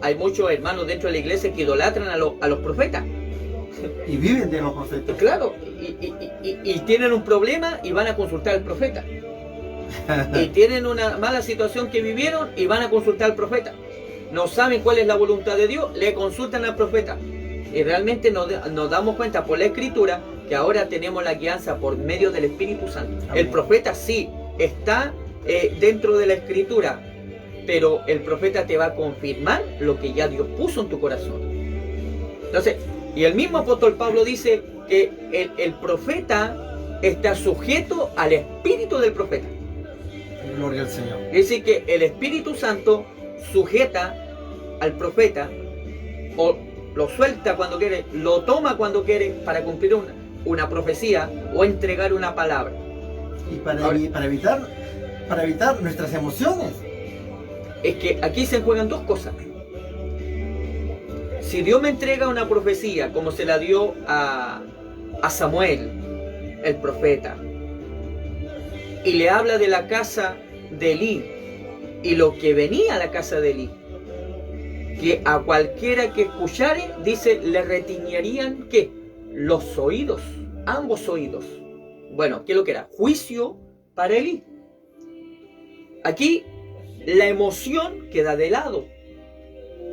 Hay muchos hermanos dentro de la iglesia que idolatran a los profetas. Y viven de los profetas. Claro, y tienen un problema y van a consultar al profeta. Y tienen una mala situación que vivieron y van a consultar al profeta. No saben cuál es la voluntad de Dios, le consultan al profeta. Y realmente nos damos cuenta por la escritura que ahora tenemos la guianza por medio del Espíritu Santo. Amén. El profeta sí está dentro de la escritura, pero el profeta te va a confirmar lo que ya Dios puso en tu corazón. Entonces, y el mismo apóstol Pablo dice que el profeta está sujeto al espíritu del profeta. Gloria al Señor. Es decir, que el Espíritu Santo sujeta al profeta, o lo suelta cuando quiere, lo toma cuando quiere para cumplir una profecía o entregar una palabra. Y para evitar nuestras emociones. Es que aquí se juegan dos cosas. Si Dios me entrega una profecía como se la dio a Samuel, el profeta, y le habla de la casa de Elí y lo que venía a la casa de Elí, que a cualquiera que escuchare, dice, le retiñerían ¿qué? Los oídos, ambos oídos. Bueno, ¿qué es lo que era? Juicio para Elí. Aquí la emoción queda de lado,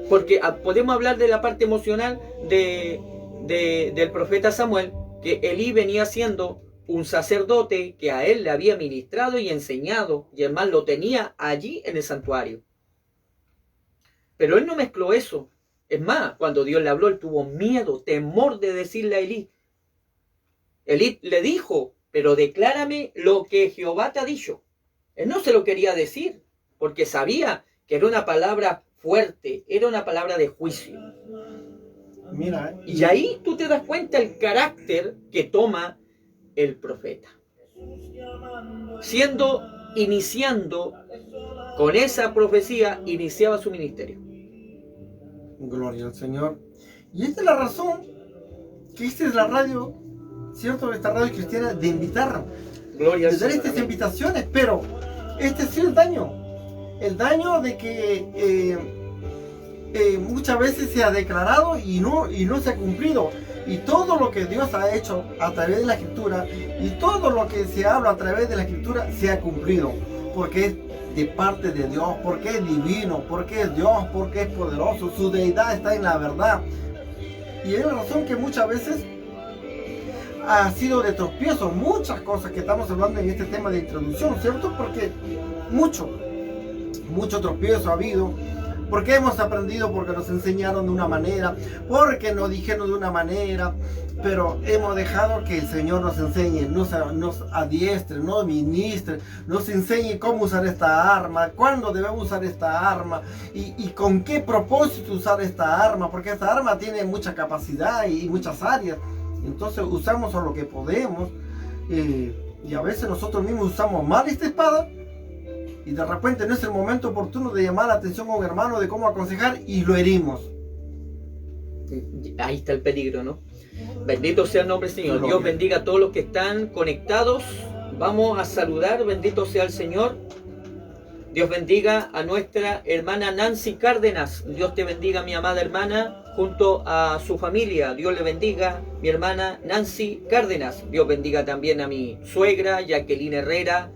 porque podemos hablar de la parte emocional del profeta Samuel, que Elí venía siendo un sacerdote que a él le había ministrado y enseñado, y además lo tenía allí en el santuario. Pero él no mezcló eso. Es más, cuando Dios le habló, él tuvo miedo, temor de decirle a Elí. Elí le dijo, pero declárame lo que Jehová te ha dicho. Él no se lo quería decir, porque sabía que era una palabra fuerte, era una palabra de juicio. Mira, Y ahí tú te das cuenta el carácter que toma el profeta. Iniciando con esa profecía, iniciaba su ministerio. gloria al Señor. Y esta es la razón que esta es la radio, ¿cierto? Esta radio cristiana de invitar, Gloria al de dar Señor. estas invitaciones, pero este ha sido el daño. El daño de que muchas veces se ha declarado y no se ha cumplido. Y todo lo que Dios ha hecho a través de la Escritura y todo lo que se habla a través de la Escritura se ha cumplido. Porque es de parte de Dios, porque es divino, porque es Dios, porque es poderoso. Su deidad está en la verdad. Y es la razón que muchas veces ha sido de tropiezo muchas cosas que estamos hablando en este tema de introducción, ¿cierto? Porque mucho tropiezo ha habido, porque hemos aprendido, porque nos enseñaron de una manera, porque nos dijeron de una manera, pero hemos dejado que el Señor nos enseñe, nos adiestre, nos ministre, nos enseñe cómo usar esta arma, cuándo debemos usar esta arma y con qué propósito usar esta arma, porque esta arma tiene mucha capacidad y muchas áreas. Entonces usamos lo que podemos y a veces nosotros mismos usamos mal esta espada y de repente no es el momento oportuno de llamar la atención a un hermano de cómo aconsejar y lo herimos. Ahí está el peligro, ¿no? Bendito sea el nombre del Señor. Gloria. Dios bendiga a todos los que están conectados. Vamos a saludar, bendito sea el Señor. Dios bendiga a nuestra hermana Nancy Cárdenas. Dios te bendiga, mi amada hermana, junto a su familia. Dios le bendiga, mi hermana Nancy Cárdenas. Dios bendiga también a mi suegra, Jacqueline Herrera,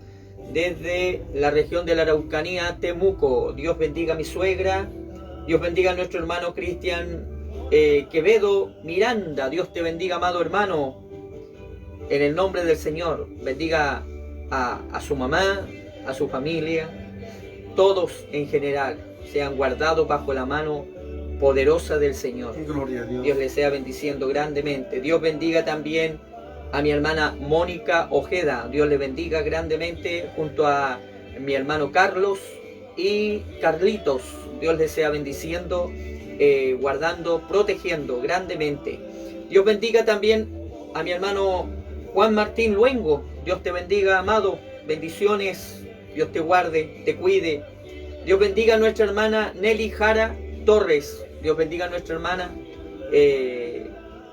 desde la región de la Araucanía, Temuco. Dios bendiga a mi suegra. Dios bendiga a nuestro hermano Cristian Quevedo Miranda. Dios te bendiga, amado hermano, en el nombre del Señor. Bendiga a su mamá, a su familia. Todos en general sean guardados bajo la mano poderosa del Señor. Gloria a Dios. Dios les sea bendiciendo grandemente. Dios bendiga también a mi hermana Mónica Ojeda. Dios le bendiga grandemente, junto a mi hermano Carlos y Carlitos. Dios les sea bendiciendo guardando, protegiendo grandemente. Dios bendiga también a mi hermano Juan Martín Luengo. Dios te bendiga, amado. Bendiciones. Dios te guarde, te cuide. Dios bendiga a nuestra hermana Nelly Jara Torres. Dios bendiga a nuestra hermana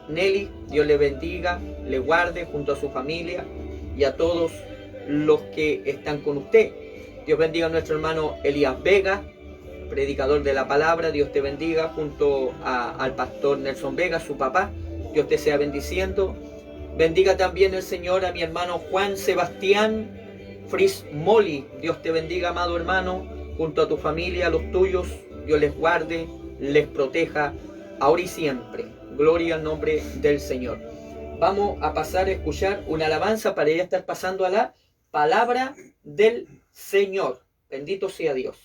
Nelly. Dios le bendiga, le guarde junto a su familia y a todos los que están con usted. Dios bendiga a nuestro hermano Elías Vega, predicador de la palabra. Dios te bendiga junto al pastor Nelson Vega, su papá. Dios te sea bendiciendo. Bendiga también el Señor a mi hermano Juan Sebastián Fris Moli. Dios te bendiga, amado hermano, junto a tu familia, a los tuyos. Dios les guarde, les proteja, ahora y siempre. Gloria al nombre del Señor. Vamos a pasar a escuchar una alabanza para ya estar pasando a la palabra del Señor. Bendito sea Dios.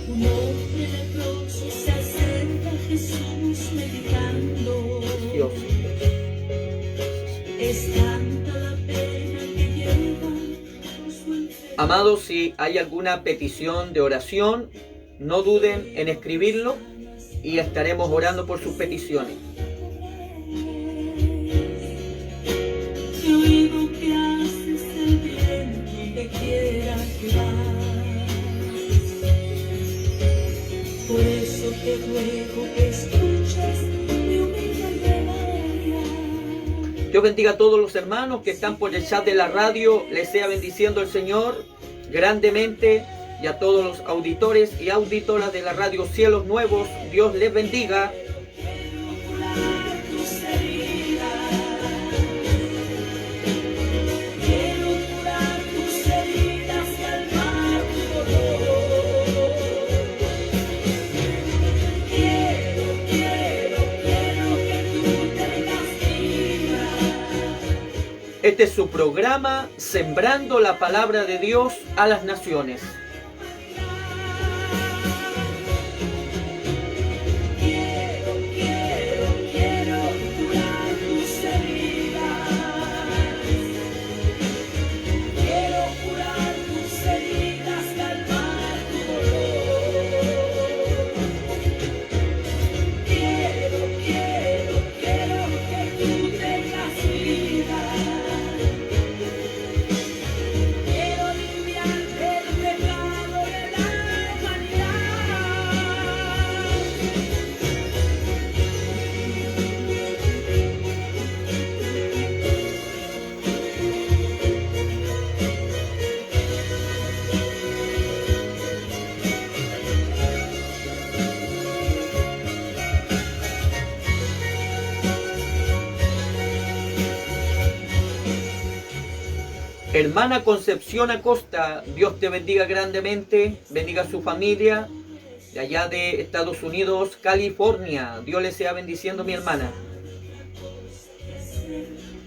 Un hombre leproso se acerca a Jesús meditando. Dios. Es tanta la pena que lleva por su enfermedad. Amados, si hay alguna petición de oración, no duden en escribirlo y estaremos orando por sus peticiones. He oído que haces el bien donde quiera que vas. Por eso te ruego que escuches mi humilde plegaria. Dios bendiga a todos los hermanos que están por el chat de la radio. Les sea bendiciendo el Señor grandemente. Y a todos los auditores y auditoras de la radio Cielos Nuevos, Dios les bendiga. Quiero curar tus heridas y calmar tu dolor. Quiero que tú tengas vida. Este es su programa, Sembrando la Palabra de Dios a las Naciones. Quiero curar tus heridas. Quiero curar tus heridas, calmar tu dolor. Quiero que tú tengas vida. Quiero limpiarte el pecado de la humanidad. Hermana Concepción Acosta, Dios te bendiga grandemente, bendiga a su familia, de allá de Estados Unidos, California. Dios le sea bendiciendo, mi hermana.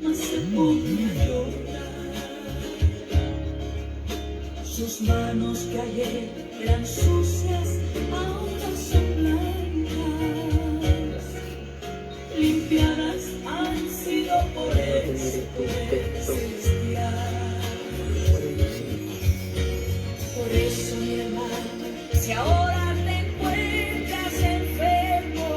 Mas se pone a llorar. Sus manos que ayer eran sucias, ahora son blancas. Limpiadas han sido por este celestial. Por eso, mi hermano, si ahora te encuentras enfermo,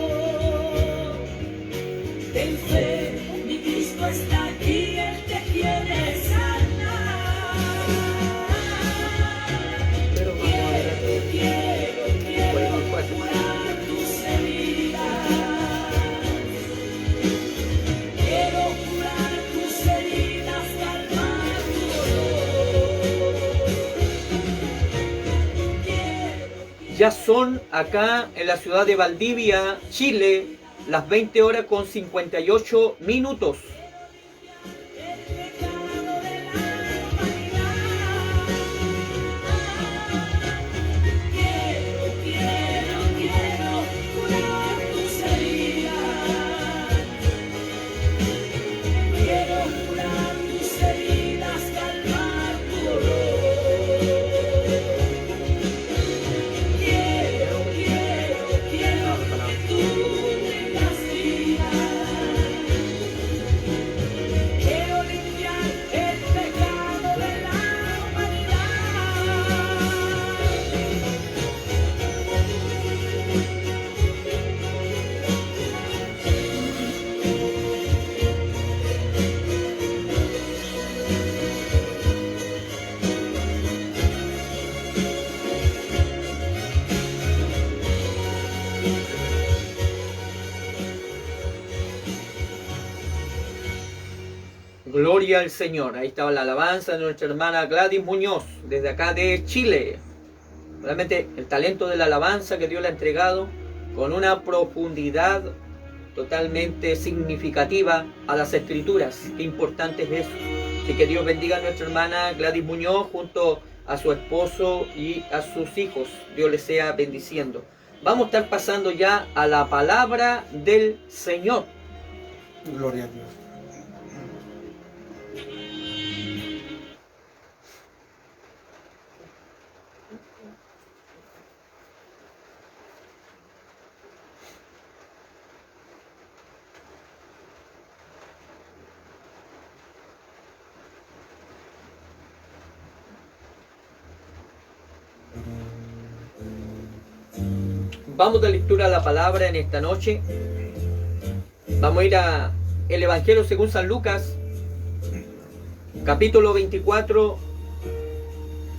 ten fe, mi Cristo está aquí, Él te quiere sanar. Quiero curar tus heridas. Quiero curar tus heridas, calmar tu dolor. Ya son acá en la ciudad de Valdivia, Chile, las 20 horas con 58 minutos. Quiero curar tus heridas. Gloria al Señor. Ahí estaba la alabanza de nuestra hermana Gladys Muñoz, desde acá de Chile. Realmente el talento de la alabanza que Dios le ha entregado con una profundidad totalmente significativa a las Escrituras. Qué importante es eso. Así que Dios bendiga a nuestra hermana Gladys Muñoz junto a su esposo y a sus hijos. Dios les sea bendiciendo. Vamos a estar pasando ya a la palabra del Señor. Gloria a Dios. Vamos de lectura a la palabra en esta noche. Vamos a ir a el Evangelio según San Lucas, capítulo 24,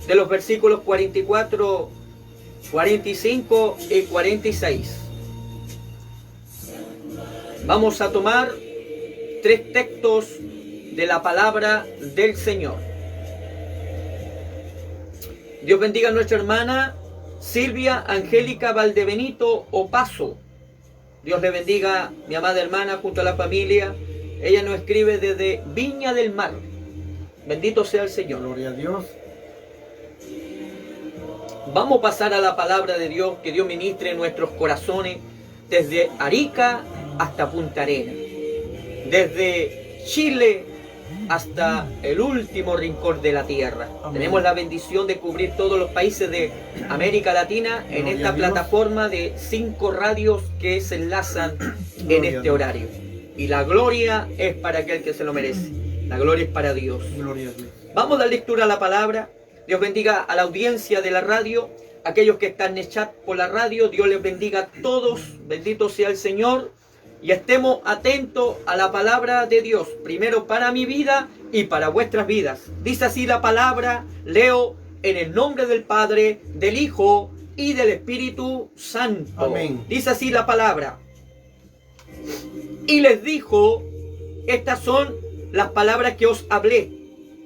de los versículos 44, 45 y 46. Vamos a tomar 3 textos de la palabra del Señor. Dios bendiga a nuestra hermana Silvia Angélica Valdebenito Opaso. Dios le bendiga, mi amada hermana, junto a la familia. Ella nos escribe desde Viña del Mar. Bendito sea el Señor. Gloria a Dios. Vamos a pasar a la palabra de Dios, que Dios ministre en nuestros corazones, desde Arica hasta Punta Arenas, desde Chile hasta el último rincón de la tierra. Amén. Tenemos la bendición de cubrir todos los países de América Latina en Gloria esta a Dios. plataforma de 5 radios que se enlazan en Gloria a este Dios. horario. Y la gloria es para aquel que se lo merece. La gloria es para Dios. Gloria a Dios. Vamos a dar lectura a la palabra. Dios bendiga a la audiencia de la radio, aquellos que están en el chat por la radio. Dios les bendiga a todos. Bendito sea el Señor. Y estemos atentos a la palabra de Dios, primero para mi vida y para vuestras vidas. Dice así la palabra, leo en el nombre del Padre, del Hijo y del Espíritu Santo. Amén. Dice así la palabra. Y les dijo, estas son las palabras que os hablé,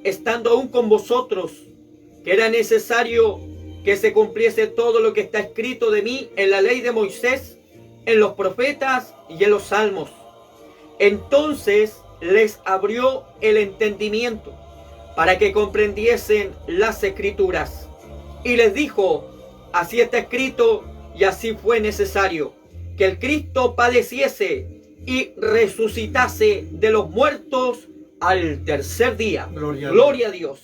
estando aún con vosotros, que era necesario que se cumpliese todo lo que está escrito de mí en la ley de Moisés, en los profetas y en los salmos. Entonces les abrió el entendimiento para que comprendiesen las Escrituras. Y les dijo, así está escrito y así fue necesario, que el Cristo padeciese y resucitase de los muertos al tercer día. Gloria a Dios.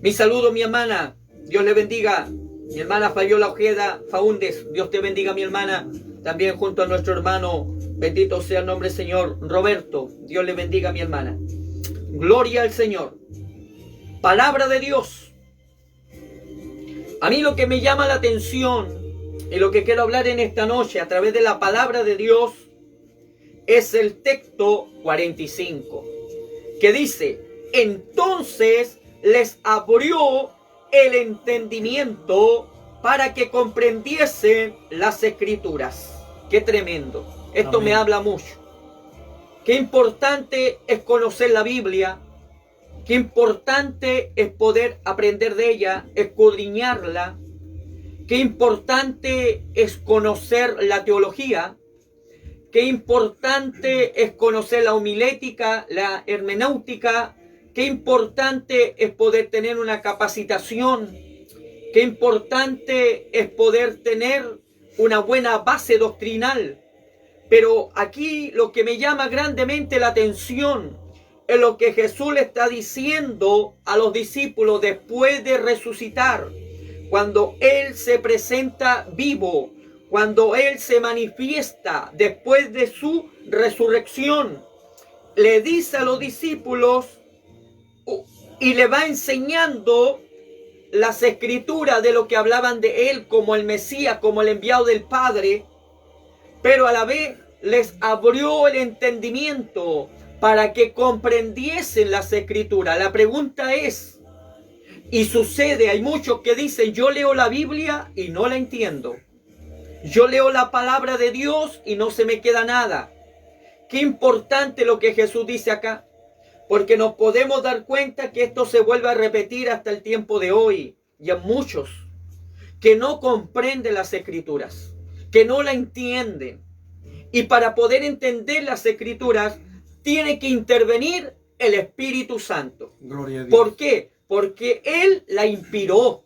Mi saludo, mi hermana. Dios le bendiga. Mi hermana Fabiola Ojeda Faúndez. Dios te bendiga, mi hermana. También junto a nuestro hermano, bendito sea el nombre del Señor, Roberto. Dios le bendiga, mi hermana. Gloria al Señor. Palabra de Dios. A mí lo que me llama la atención y lo que quiero hablar en esta noche a través de la palabra de Dios es el texto 45, que dice, entonces les abrió el entendimiento para que comprendiesen las Escrituras. Qué tremendo. Esto Amén. me habla mucho. Qué importante es conocer la Biblia. Qué importante es poder aprender de ella, escudriñarla. Qué importante es conocer la teología. Qué importante es conocer la homilética, la hermenéutica. Qué importante es poder tener una capacitación. Qué importante es poder tener una buena base doctrinal. Pero aquí lo que me llama grandemente la atención es lo que Jesús le está diciendo a los discípulos después de resucitar. Cuando Él se presenta vivo, cuando Él se manifiesta después de su resurrección, le dice a los discípulos y le va enseñando las Escrituras de lo que hablaban de Él como el Mesías, como el enviado del Padre, pero a la vez les abrió el entendimiento para que comprendiesen las Escrituras. La pregunta es, y sucede, hay muchos que dicen, yo leo la Biblia y no la entiendo. Yo leo la palabra de Dios y no se me queda nada. Qué importante lo que Jesús dice acá, porque nos podemos dar cuenta que esto se vuelve a repetir hasta el tiempo de hoy, y a muchos que no comprenden las Escrituras, que no la entienden. Y para poder entender las Escrituras, tiene que intervenir el Espíritu Santo. Gloria a Dios. ¿Por qué? Porque Él la inspiró.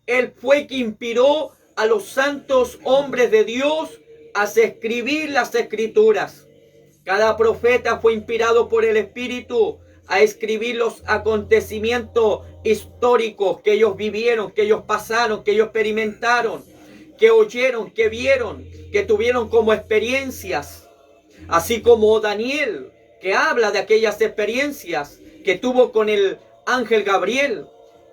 Él fue quien inspiró a los santos hombres de Dios a escribir las Escrituras. Cada profeta fue inspirado por el Espíritu a escribir los acontecimientos históricos que ellos vivieron, que ellos pasaron, que ellos experimentaron, que oyeron, que vieron, que tuvieron como experiencias. Así como Daniel, que habla de aquellas experiencias que tuvo con el ángel Gabriel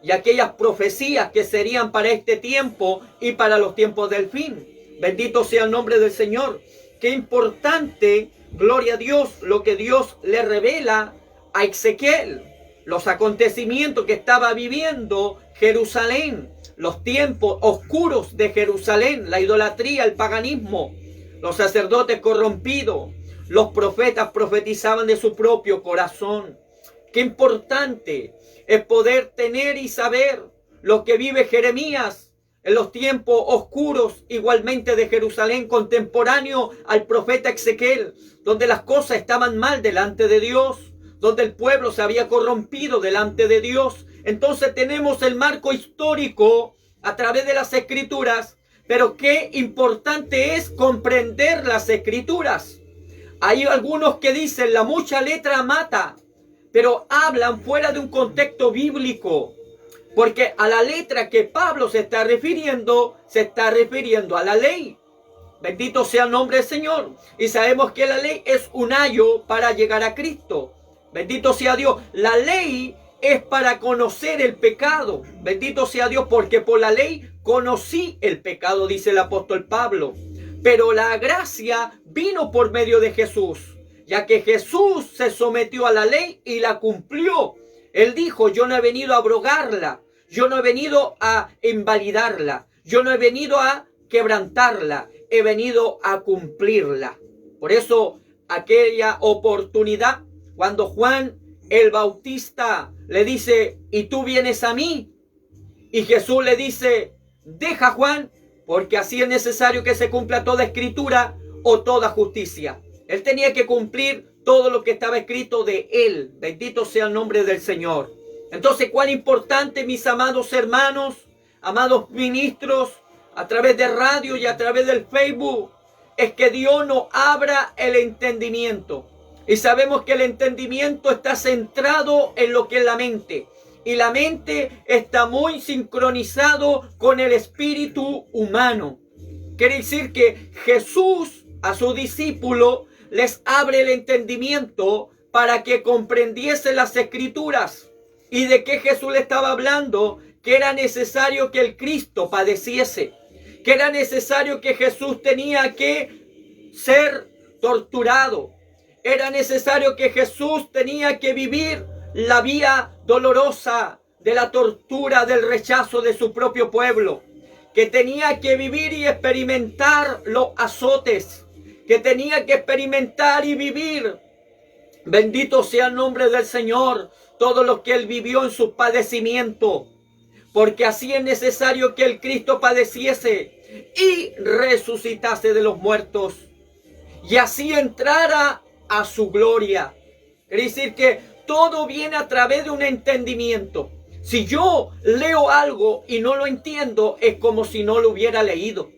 y aquellas profecías que serían para este tiempo y para los tiempos del fin. Bendito sea el nombre del Señor. Qué importante, gloria a Dios, lo que Dios le revela a Ezequiel, los acontecimientos que estaba viviendo Jerusalén, los tiempos oscuros de Jerusalén, la idolatría, el paganismo, los sacerdotes corrompidos, los profetas profetizaban de su propio corazón. Qué importante es poder tener y saber lo que vive Jeremías en los tiempos oscuros igualmente de Jerusalén, contemporáneo al profeta Ezequiel, donde las cosas estaban mal delante de Dios, donde el pueblo se había corrompido delante de Dios. Entonces tenemos el marco histórico a través de las Escrituras, pero qué importante es comprender las Escrituras. Hay algunos que dicen la mucha letra mata, pero hablan fuera de un contexto bíblico, porque a la letra que Pablo se está refiriendo a la ley. Bendito sea el nombre del Señor. Y sabemos que la ley es un ayo para llegar a Cristo. Bendito sea Dios. La ley es para conocer el pecado. Bendito sea Dios, porque por la ley conocí el pecado, dice el apóstol Pablo. Pero la gracia vino por medio de Jesús, ya que Jesús se sometió a la ley y la cumplió. Él dijo, yo no he venido a abrogarla, yo no he venido a invalidarla, yo no he venido a quebrantarla, he venido a cumplirla. Por eso, aquella oportunidad, cuando Juan el Bautista le dice, ¿y tú vienes a mí? Y Jesús le dice, deja Juan, porque así es necesario que se cumpla toda escritura o toda justicia. Él tenía que cumplir todo lo que estaba escrito de él. Bendito sea el nombre del Señor. Entonces, cuán importante, mis amados hermanos, amados ministros, a través de radio y a través del Facebook, es que Dios nos abra el entendimiento. Y sabemos que el entendimiento está centrado en lo que es la mente. Y la mente está muy sincronizado con el espíritu humano. Quiere decir que Jesús a sus discípulos les abre el entendimiento para que comprendiesen las escrituras. ¿Y de qué Jesús le estaba hablando? Que era necesario que el Cristo padeciese. Que era necesario que Jesús tenía que ser torturado. Era necesario que Jesús tenía que vivir la vía dolorosa de la tortura, del rechazo de su propio pueblo. Que tenía que vivir y experimentar los azotes. Que tenía que experimentar y vivir. Bendito sea el nombre del Señor. Todo lo que Él vivió en su padecimiento. Porque así es necesario que el Cristo padeciese y resucitase de los muertos. Y así entrara a su gloria. Es decir, que todo viene a través de un entendimiento. Si yo leo algo y no lo entiendo, es como si no lo hubiera leído.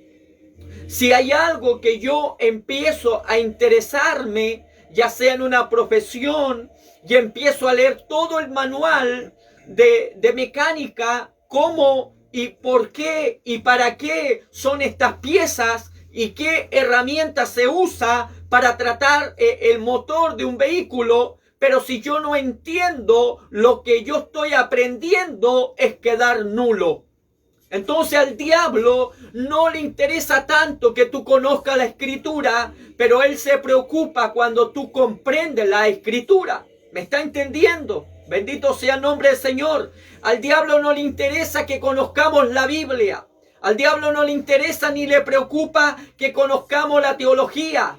Si hay algo que yo empiezo a interesarme, ya sea en una profesión, y empiezo a leer todo el manual de mecánica, cómo y por qué y para qué son estas piezas y qué herramientas se usa para tratar el motor de un vehículo, pero si yo no entiendo lo que yo estoy aprendiendo, es quedar nulo. Entonces al diablo no le interesa tanto que tú conozcas la escritura, pero él se preocupa cuando tú comprendes la escritura. ¿Me está entendiendo? Bendito sea el nombre del Señor. Al diablo no le interesa que conozcamos la Biblia. Al diablo no le interesa ni le preocupa que conozcamos la teología.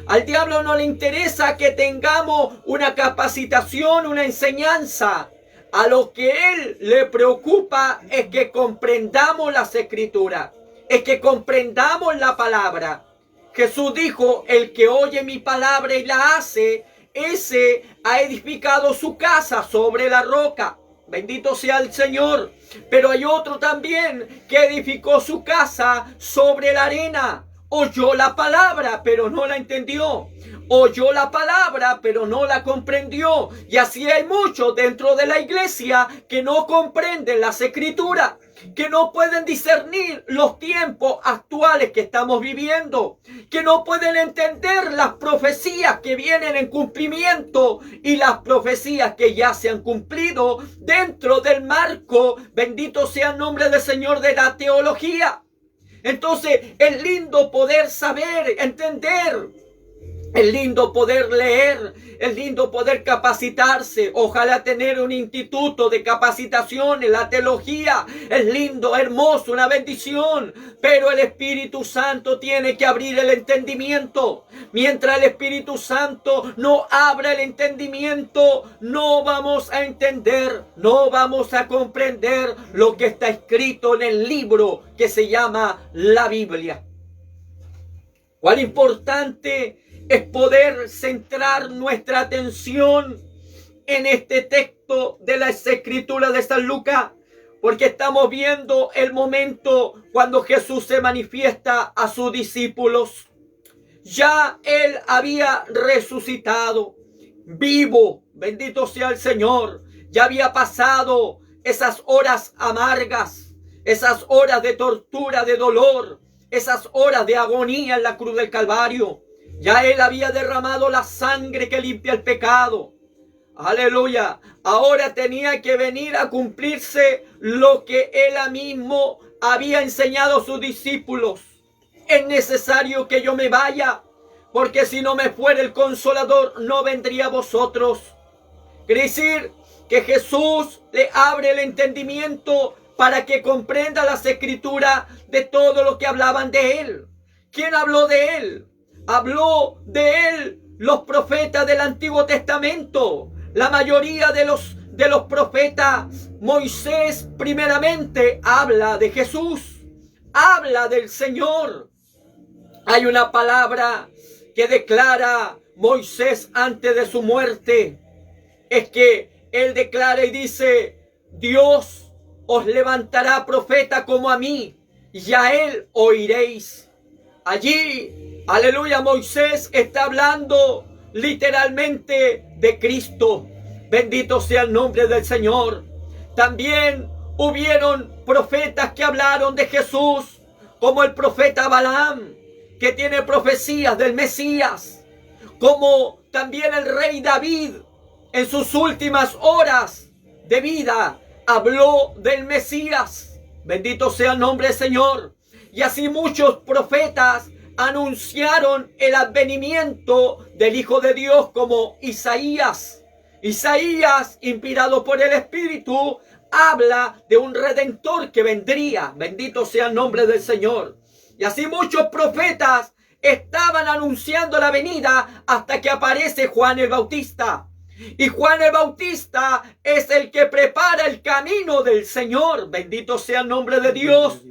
Al diablo no le interesa que tengamos una capacitación, una enseñanza. A lo que él le preocupa es que comprendamos las escrituras, es que comprendamos la palabra. Jesús dijo, el que oye mi palabra y la hace, ese ha edificado su casa sobre la roca. Bendito sea el Señor. Pero hay otro también que edificó su casa sobre la arena. Oyó la palabra, pero no la entendió. Oyó la palabra, pero no la comprendió. Y así hay muchos dentro de la iglesia que no comprenden las escrituras, que no pueden discernir los tiempos actuales que estamos viviendo, que no pueden entender las profecías que vienen en cumplimiento y las profecías que ya se han cumplido dentro del marco, bendito sea el nombre del Señor, de la teología. Entonces es lindo poder saber, entender. Es lindo poder leer, es lindo poder capacitarse, ojalá tener un instituto de capacitación en la teología, es lindo, hermoso, una bendición, pero el Espíritu Santo tiene que abrir el entendimiento. Mientras el Espíritu Santo no abra el entendimiento, no vamos a entender, no vamos a comprender lo que está escrito en el libro que se llama la Biblia. Cuán importante es poder centrar nuestra atención en este texto de las Escrituras de San Lucas, porque estamos viendo el momento cuando Jesús se manifiesta a sus discípulos. Ya Él había resucitado, vivo, bendito sea el Señor. Ya había pasado esas horas amargas, esas horas de tortura, de dolor, esas horas de agonía en la cruz del Calvario. Ya Él había derramado la sangre que limpia el pecado. Aleluya. Ahora tenía que venir a cumplirse lo que Él mismo había enseñado a sus discípulos. Es necesario que yo me vaya, porque si no me fuera el Consolador, no vendría a vosotros. Quiere decir que Jesús le abre el entendimiento para que comprenda las Escrituras de todo lo que hablaban de Él. ¿Quién habló de Él? Habló de Él los profetas del Antiguo Testamento. La mayoría de los profetas, Moisés primeramente habla de Jesús, habla del Señor. Hay una palabra que declara Moisés antes de su muerte. Es que él declara y dice, Dios os levantará profeta como a mí, y a él oiréis. Allí, aleluya, Moisés está hablando literalmente de Cristo. Bendito sea el nombre del Señor. También hubieron profetas que hablaron de Jesús, como el profeta Balaam, que tiene profecías del Mesías, como también el rey David, en sus últimas horas de vida, habló del Mesías. Bendito sea el nombre del Señor. Y así muchos profetas anunciaron el advenimiento del Hijo de Dios, como Isaías. Isaías, inspirado por el Espíritu, habla de un Redentor que vendría. Bendito sea el nombre del Señor. Y así muchos profetas estaban anunciando la venida hasta que aparece Juan el Bautista. Y Juan el Bautista es el que prepara el camino del Señor. Bendito sea el nombre de Dios.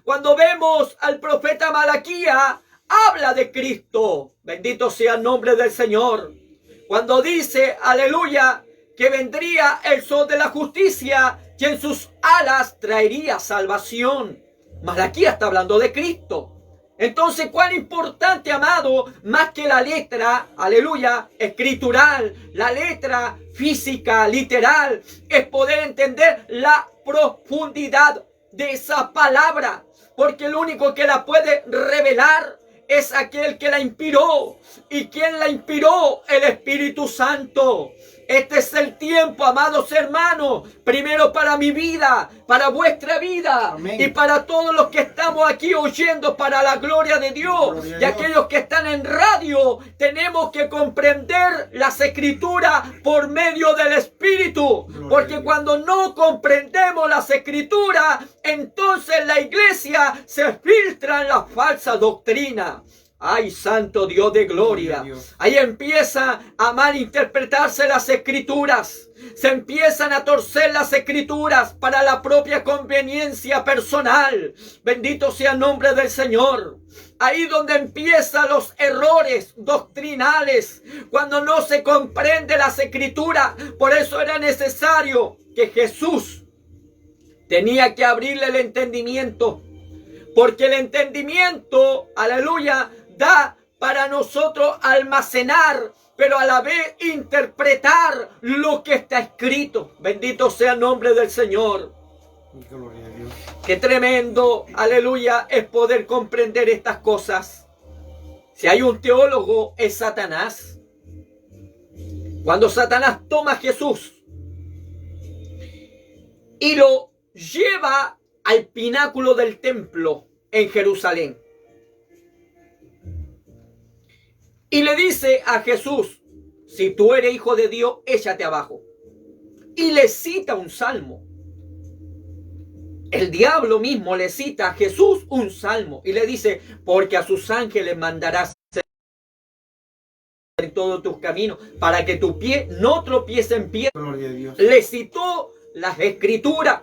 Cuando vemos al profeta Malaquías, habla de Cristo. Bendito sea el nombre del Señor. Cuando dice, aleluya, que vendría el sol de la justicia y en sus alas traería salvación. Malaquías está hablando de Cristo. Entonces, cuán importante, amado, más que la letra, aleluya, escritural, la letra física, literal, es poder entender la profundidad de esa palabra, porque el único que la puede revelar es aquel que la inspiró. ¿Y quién la inspiró? El Espíritu Santo. Este es el tiempo, amados hermanos, primero para mi vida, para vuestra vida. Amén. Y para todos los que estamos aquí oyendo, para la gloria de Dios. Gloria a Y Dios. aquellos que están en radio, tenemos que comprender las escrituras por medio del Espíritu. Gloria a Porque Dios. cuando no comprendemos las escrituras, entonces la iglesia se filtra en la falsa doctrina. ¡Ay, santo Dios de gloria! Gloria a Dios. Ahí empieza a malinterpretarse las escrituras. Se empiezan a torcer las escrituras para la propia conveniencia personal. Bendito sea el nombre del Señor. Ahí donde empiezan los errores doctrinales, cuando no se comprende las escrituras. Por eso era necesario que Jesús tenía que abrirle el entendimiento. Porque el entendimiento, aleluya, da para nosotros almacenar, pero a la vez interpretar lo que está escrito. Bendito sea el nombre del Señor. Gloria a Dios. Qué tremendo, aleluya, es poder comprender estas cosas. Si hay un teólogo, es Satanás. Cuando Satanás toma a Jesús y lo lleva al pináculo del templo en Jerusalén. Y le dice a Jesús, si tú eres hijo de Dios, échate abajo. Y le cita un salmo. El diablo mismo le cita a Jesús un salmo y le dice, porque a sus ángeles mandarás en todos tus caminos para que tu pie no tropiece en pie. Gloria a Dios. Le citó las escrituras.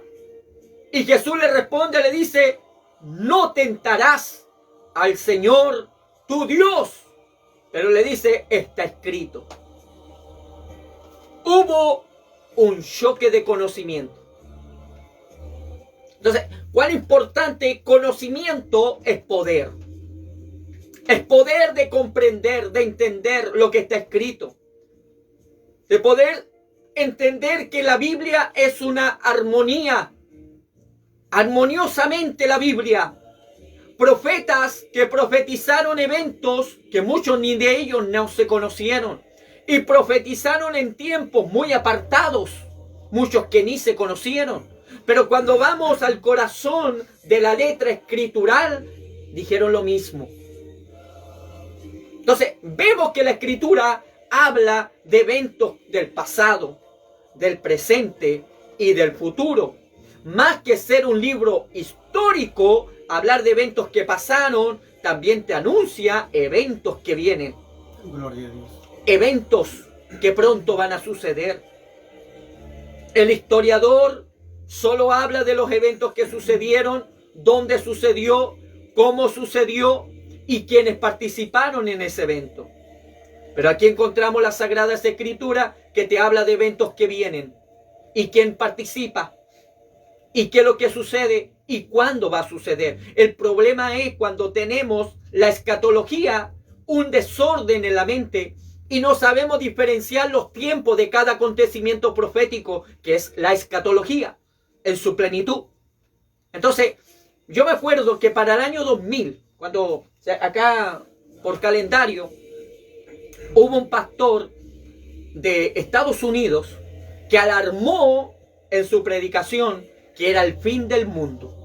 Y Jesús le responde, le dice, no tentarás al Señor tu Dios. Pero le dice, está escrito. Hubo un choque de conocimiento. Entonces, ¿cuán importante? Conocimiento es poder. Es poder de comprender, de entender lo que está escrito. De poder entender que la Biblia es una armonía. Armoniosamente la Biblia. Profetas que profetizaron eventos que muchos ni de ellos no se conocieron. Y profetizaron en tiempos muy apartados. Muchos que ni se conocieron. Pero cuando vamos al corazón de la letra escritural, dijeron lo mismo. Entonces, vemos que la escritura habla de eventos del pasado, del presente y del futuro. Más que ser un libro histórico, hablar de eventos que pasaron, también te anuncia eventos que vienen. Gloria a Dios. Eventos que pronto van a suceder. El historiador solo habla de los eventos que sucedieron, dónde sucedió, cómo sucedió y quienes participaron en ese evento. Pero aquí encontramos las Sagradas Escrituras que te habla de eventos que vienen y quién participa y qué es lo que sucede y cuándo va a suceder. El problema es cuando tenemos la escatología, un desorden en la mente y no sabemos diferenciar los tiempos de cada acontecimiento profético, que es la escatología en su plenitud. Entonces, yo me acuerdo que para el año 2000, cuando acá por calendario, hubo un pastor de Estados Unidos que alarmó en su predicación que era el fin del mundo.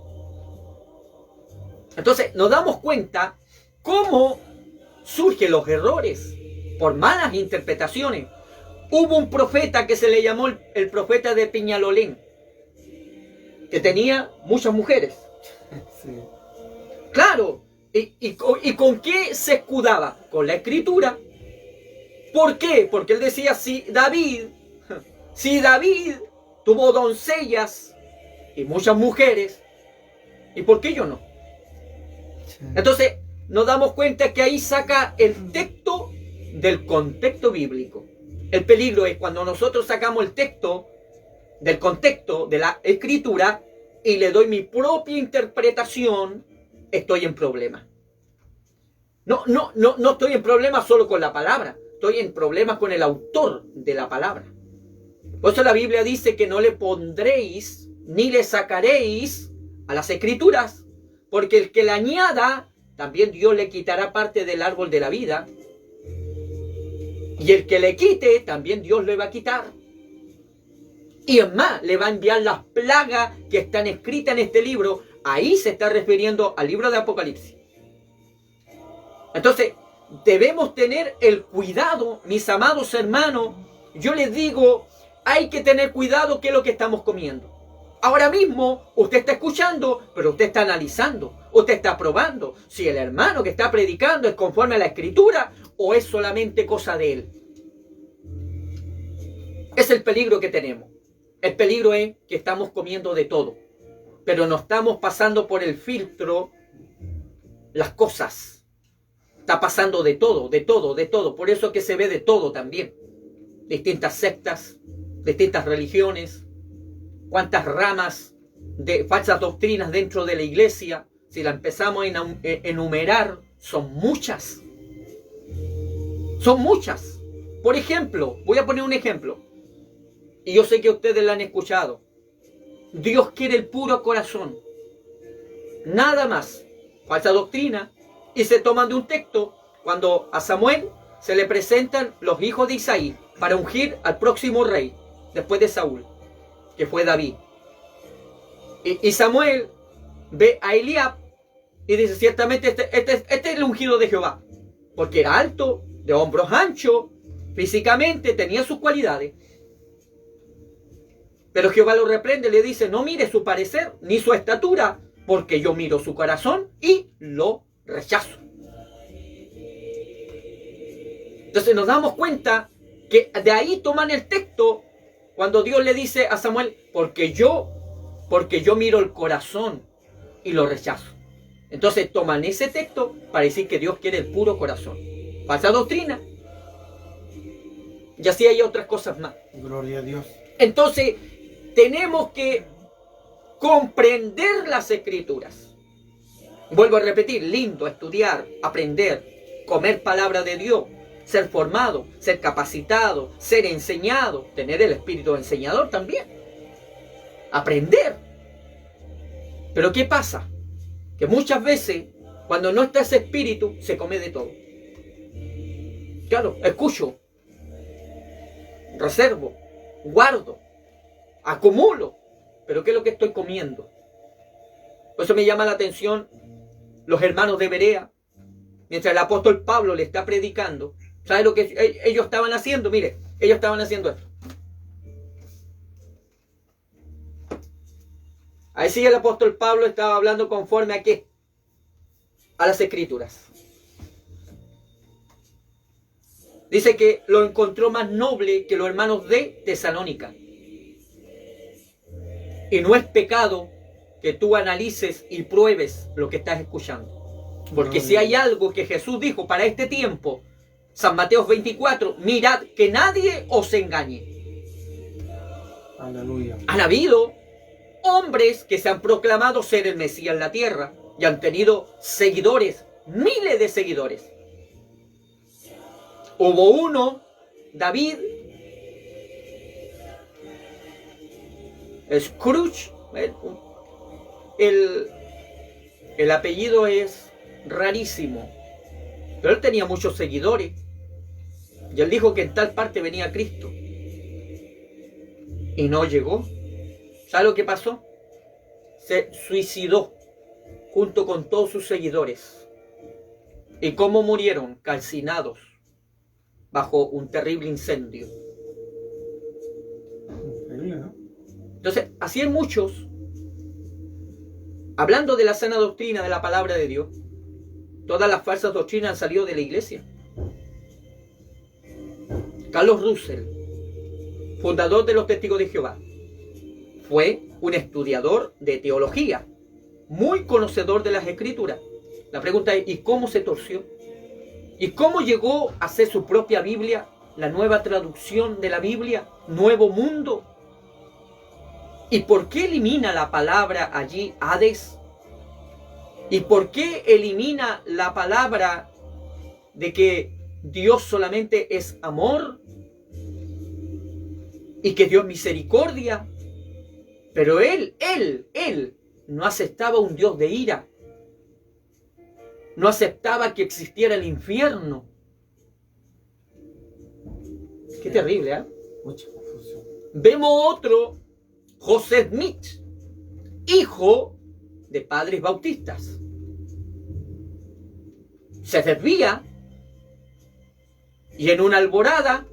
Entonces, nos damos cuenta cómo surgen los errores por malas interpretaciones. Hubo un profeta que se le llamó el profeta de Peñalolén, que tenía muchas mujeres. Sí. Claro, ¿y con qué se escudaba? Con la escritura. ¿Por qué? Porque él decía, si David tuvo doncellas y muchas mujeres, ¿y por qué yo no? Sí. Entonces nos damos cuenta que ahí saca el texto del contexto bíblico. El peligro es cuando nosotros sacamos el texto del contexto de la escritura y le doy mi propia interpretación, estoy en problema. No estoy en problema solo con la palabra, estoy en problema con el autor de la palabra. Por eso la Biblia dice que no le pondréis ni le sacaréis a las escrituras, porque el que le añada, también Dios le quitará parte del árbol de la vida. Y el que le quite, también Dios le va a quitar. Y es más, le va a enviar las plagas que están escritas en este libro. Ahí se está refiriendo al libro de Apocalipsis. Entonces, debemos tener el cuidado, mis amados hermanos. Yo les digo, hay que tener cuidado qué es lo que estamos comiendo. Ahora mismo, usted está escuchando, pero usted está analizando. Usted está probando si el hermano que está predicando es conforme a la Escritura o es solamente cosa de él. Es el peligro que tenemos. El peligro es que estamos comiendo de todo, pero no estamos pasando por el filtro las cosas. Está pasando de todo, de todo, de todo. Por eso es que se ve de todo también. Distintas sectas, distintas religiones, cuántas ramas de falsas doctrinas dentro de la iglesia. Si la empezamos a enumerar, son muchas. Son muchas. Por ejemplo, voy a poner un ejemplo. Y yo sé que ustedes la han escuchado. Dios quiere el puro corazón. Nada más. Falsa doctrina. Y se toman de un texto cuando a Samuel se le presentan los hijos de Isaí para ungir al próximo rey después de Saúl, que fue David. Y Samuel ve a Eliab y dice, ciertamente este es el ungido de Jehová, porque era alto, de hombros anchos, físicamente tenía sus cualidades. Pero Jehová lo reprende, le dice, no mire su parecer ni su estatura, porque yo miro su corazón y lo rechazo. Entonces nos damos cuenta que de ahí toman el texto cuando Dios le dice a Samuel, porque yo miro el corazón y lo rechazo. Entonces toman ese texto para decir que Dios quiere el puro corazón. Falsa doctrina. Y así hay otras cosas más. Gloria a Dios. Entonces tenemos que comprender las Escrituras. Vuelvo a repetir, lindo estudiar, aprender, comer palabra de Dios, ser formado, ser capacitado, ser enseñado, tener el espíritu enseñador también. Aprender. Pero ¿qué pasa? Que muchas veces, cuando no está ese espíritu, se come de todo. Claro, escucho, reservo, guardo, acumulo. Pero ¿qué es lo que estoy comiendo? Por eso me llama la atención los hermanos de Berea. Mientras el apóstol Pablo le está predicando, ¿sabe lo que ellos estaban haciendo? Mire, ellos estaban haciendo esto. Ahí sí el apóstol Pablo estaba hablando conforme a ¿qué? A las Escrituras. Dice que lo encontró más noble que los hermanos de Tesalónica. Y no es pecado que tú analices y pruebes lo que estás escuchando. Porque si hay algo que Jesús dijo para este tiempo, San Mateo 24, mirad que nadie os engañe. Aleluya. Han habido hombres que se han proclamado ser el Mesías en la tierra y han tenido seguidores, miles de seguidores. Hubo uno, David, Scrooge, el apellido es rarísimo, pero él tenía muchos seguidores y él dijo que en tal parte venía Cristo y no llegó. ¿Sabe lo que pasó? Se suicidó junto con todos sus seguidores. ¿Y cómo murieron? Calcinados bajo un terrible incendio. Increíble, ¿no? Entonces, así hay muchos. Hablando de la sana doctrina de la palabra de Dios, todas las falsas doctrinas han salido de la iglesia. Carlos Russell, fundador de los Testigos de Jehová, fue un estudiador de teología, muy conocedor de las Escrituras. La pregunta es, ¿y cómo se torció? ¿Y cómo llegó a hacer su propia Biblia, la nueva traducción de la Biblia, Nuevo Mundo? ¿Y por qué elimina la palabra allí, Hades? ¿Y por qué elimina la palabra de que Dios solamente es amor? Y que Dios es misericordia. Pero él no aceptaba un Dios de ira. No aceptaba que existiera el infierno. Qué terrible, ¿eh? Mucha confusión. Vemos otro, José Smith, hijo de padres bautistas. Se desvía y en una alborada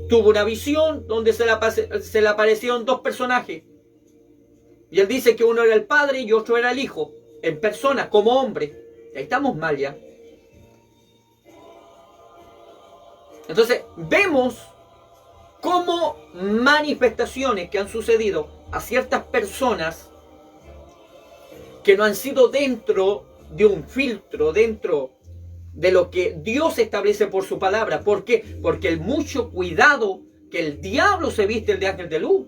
tuvo una visión donde se le aparecieron dos personajes. Y él dice que uno era el padre y otro era el hijo, en persona, como hombre. Y ahí estamos mal ya. Entonces, vemos cómo manifestaciones que han sucedido a ciertas personas que no han sido dentro de un filtro, dentro de lo que Dios establece por su palabra. ¿Por qué? Porque el mucho cuidado que el diablo se viste el de ángel de luz.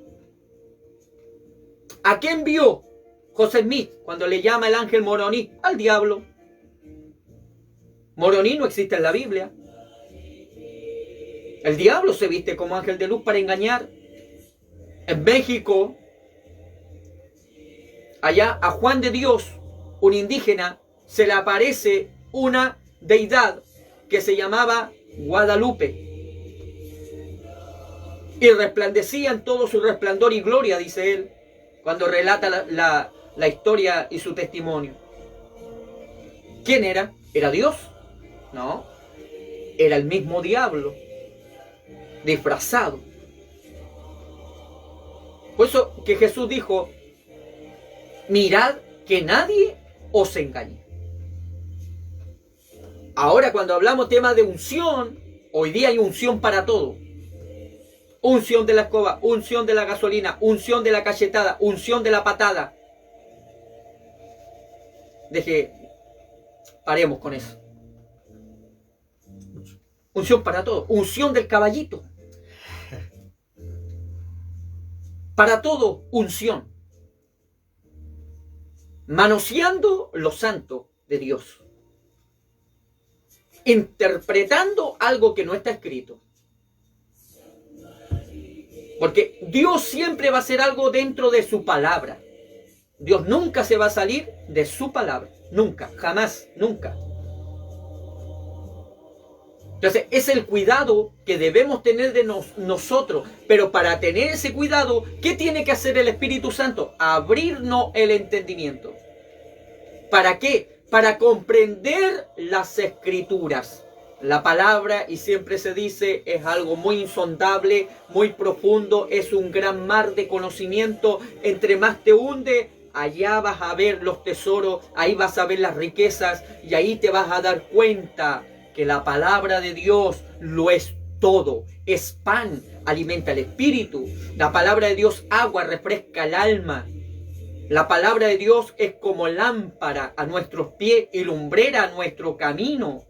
¿A quién vio José Smith cuando le llama el ángel Moroní? Al diablo. Moroní no existe en la Biblia. El diablo se viste como ángel de luz para engañar. En México, allá a Juan de Dios, un indígena, se le aparece una deidad que se llamaba Guadalupe. Y resplandecía en todo su resplandor y gloria, dice él, cuando relata la historia y su testimonio. ¿Quién era? ¿Era Dios? No, era el mismo diablo, disfrazado. Por eso que Jesús dijo, mirad que nadie os engañe. Ahora cuando hablamos tema de unción, hoy día hay unción para todo. Unción de la escoba, unción de la gasolina, unción de la cachetada, unción de la patada. Paremos con eso. Unción para todo, unción del caballito. Para todo, unción. Manoseando lo santo de Dios. Interpretando algo que no está escrito. Porque Dios siempre va a hacer algo dentro de su palabra. Dios nunca se va a salir de su palabra. Nunca, jamás, nunca. Entonces, es el cuidado que debemos tener de nosotros. Pero para tener ese cuidado, ¿qué tiene que hacer el Espíritu Santo? Abrirnos el entendimiento. ¿Para qué? Para comprender las Escrituras. La palabra, y siempre se dice, es algo muy insondable, muy profundo, es un gran mar de conocimiento. Entre más te hunde, allá vas a ver los tesoros, ahí vas a ver las riquezas, y ahí te vas a dar cuenta que la palabra de Dios lo es todo. Es pan, alimenta el espíritu. La palabra de Dios, agua, refresca el alma. La palabra de Dios es como lámpara a nuestros pies y lumbrera a nuestro camino.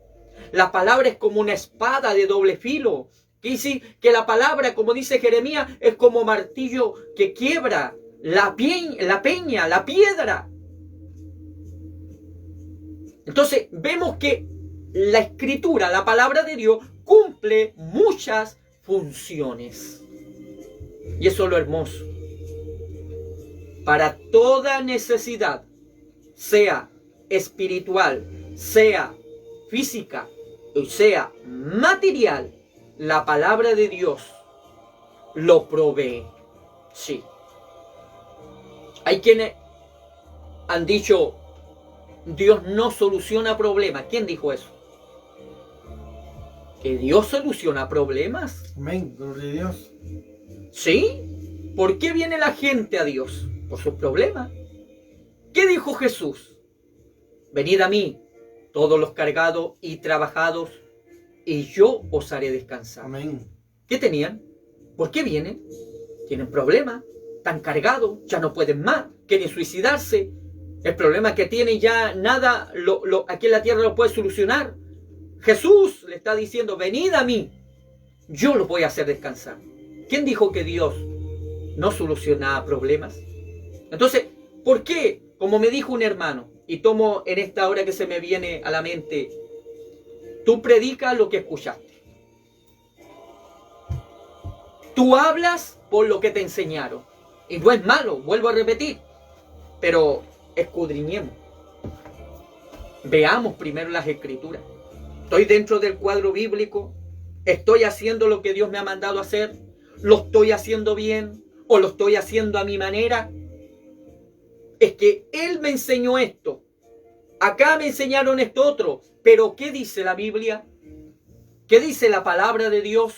La palabra es como una espada de doble filo. Que la palabra, como dice Jeremías, es como martillo que quiebra la peña, la piedra. Entonces vemos que la Escritura, la palabra de Dios, cumple muchas funciones. Y eso es lo hermoso. Para toda necesidad, sea espiritual, sea física, o sea material, la palabra de Dios lo provee. Sí. Hay quienes han dicho, Dios no soluciona problemas. ¿Quién dijo eso? ¿Que Dios soluciona problemas? Amén, gloria a Dios. ¿Sí? ¿Por qué viene la gente a Dios? Por sus problemas. ¿Qué dijo Jesús? Venid a mí, todos los cargados y trabajados, y yo os haré descansar. Amén. ¿Qué tenían? ¿Por qué vienen? Tienen problemas, están cargados, ya no pueden más, quieren suicidarse. El problema que tienen ya nada aquí en la tierra lo puede solucionar. Jesús le está diciendo, venid a mí, yo los voy a hacer descansar. ¿Quién dijo que Dios no solucionaba problemas? Entonces, ¿por qué? Como me dijo un hermano, y tomo en esta hora que se me viene a la mente, tú predicas lo que escuchaste. Tú hablas por lo que te enseñaron. Y no es malo, vuelvo a repetir, pero escudriñemos. Veamos primero las Escrituras. Estoy dentro del cuadro bíblico, ¿Estoy haciendo lo que Dios me ha mandado hacer? ¿Lo estoy haciendo bien? ¿O lo estoy haciendo a mi manera? Es que Él me enseñó esto. Acá me enseñaron esto otro. Pero ¿qué dice la Biblia? ¿Qué dice la palabra de Dios?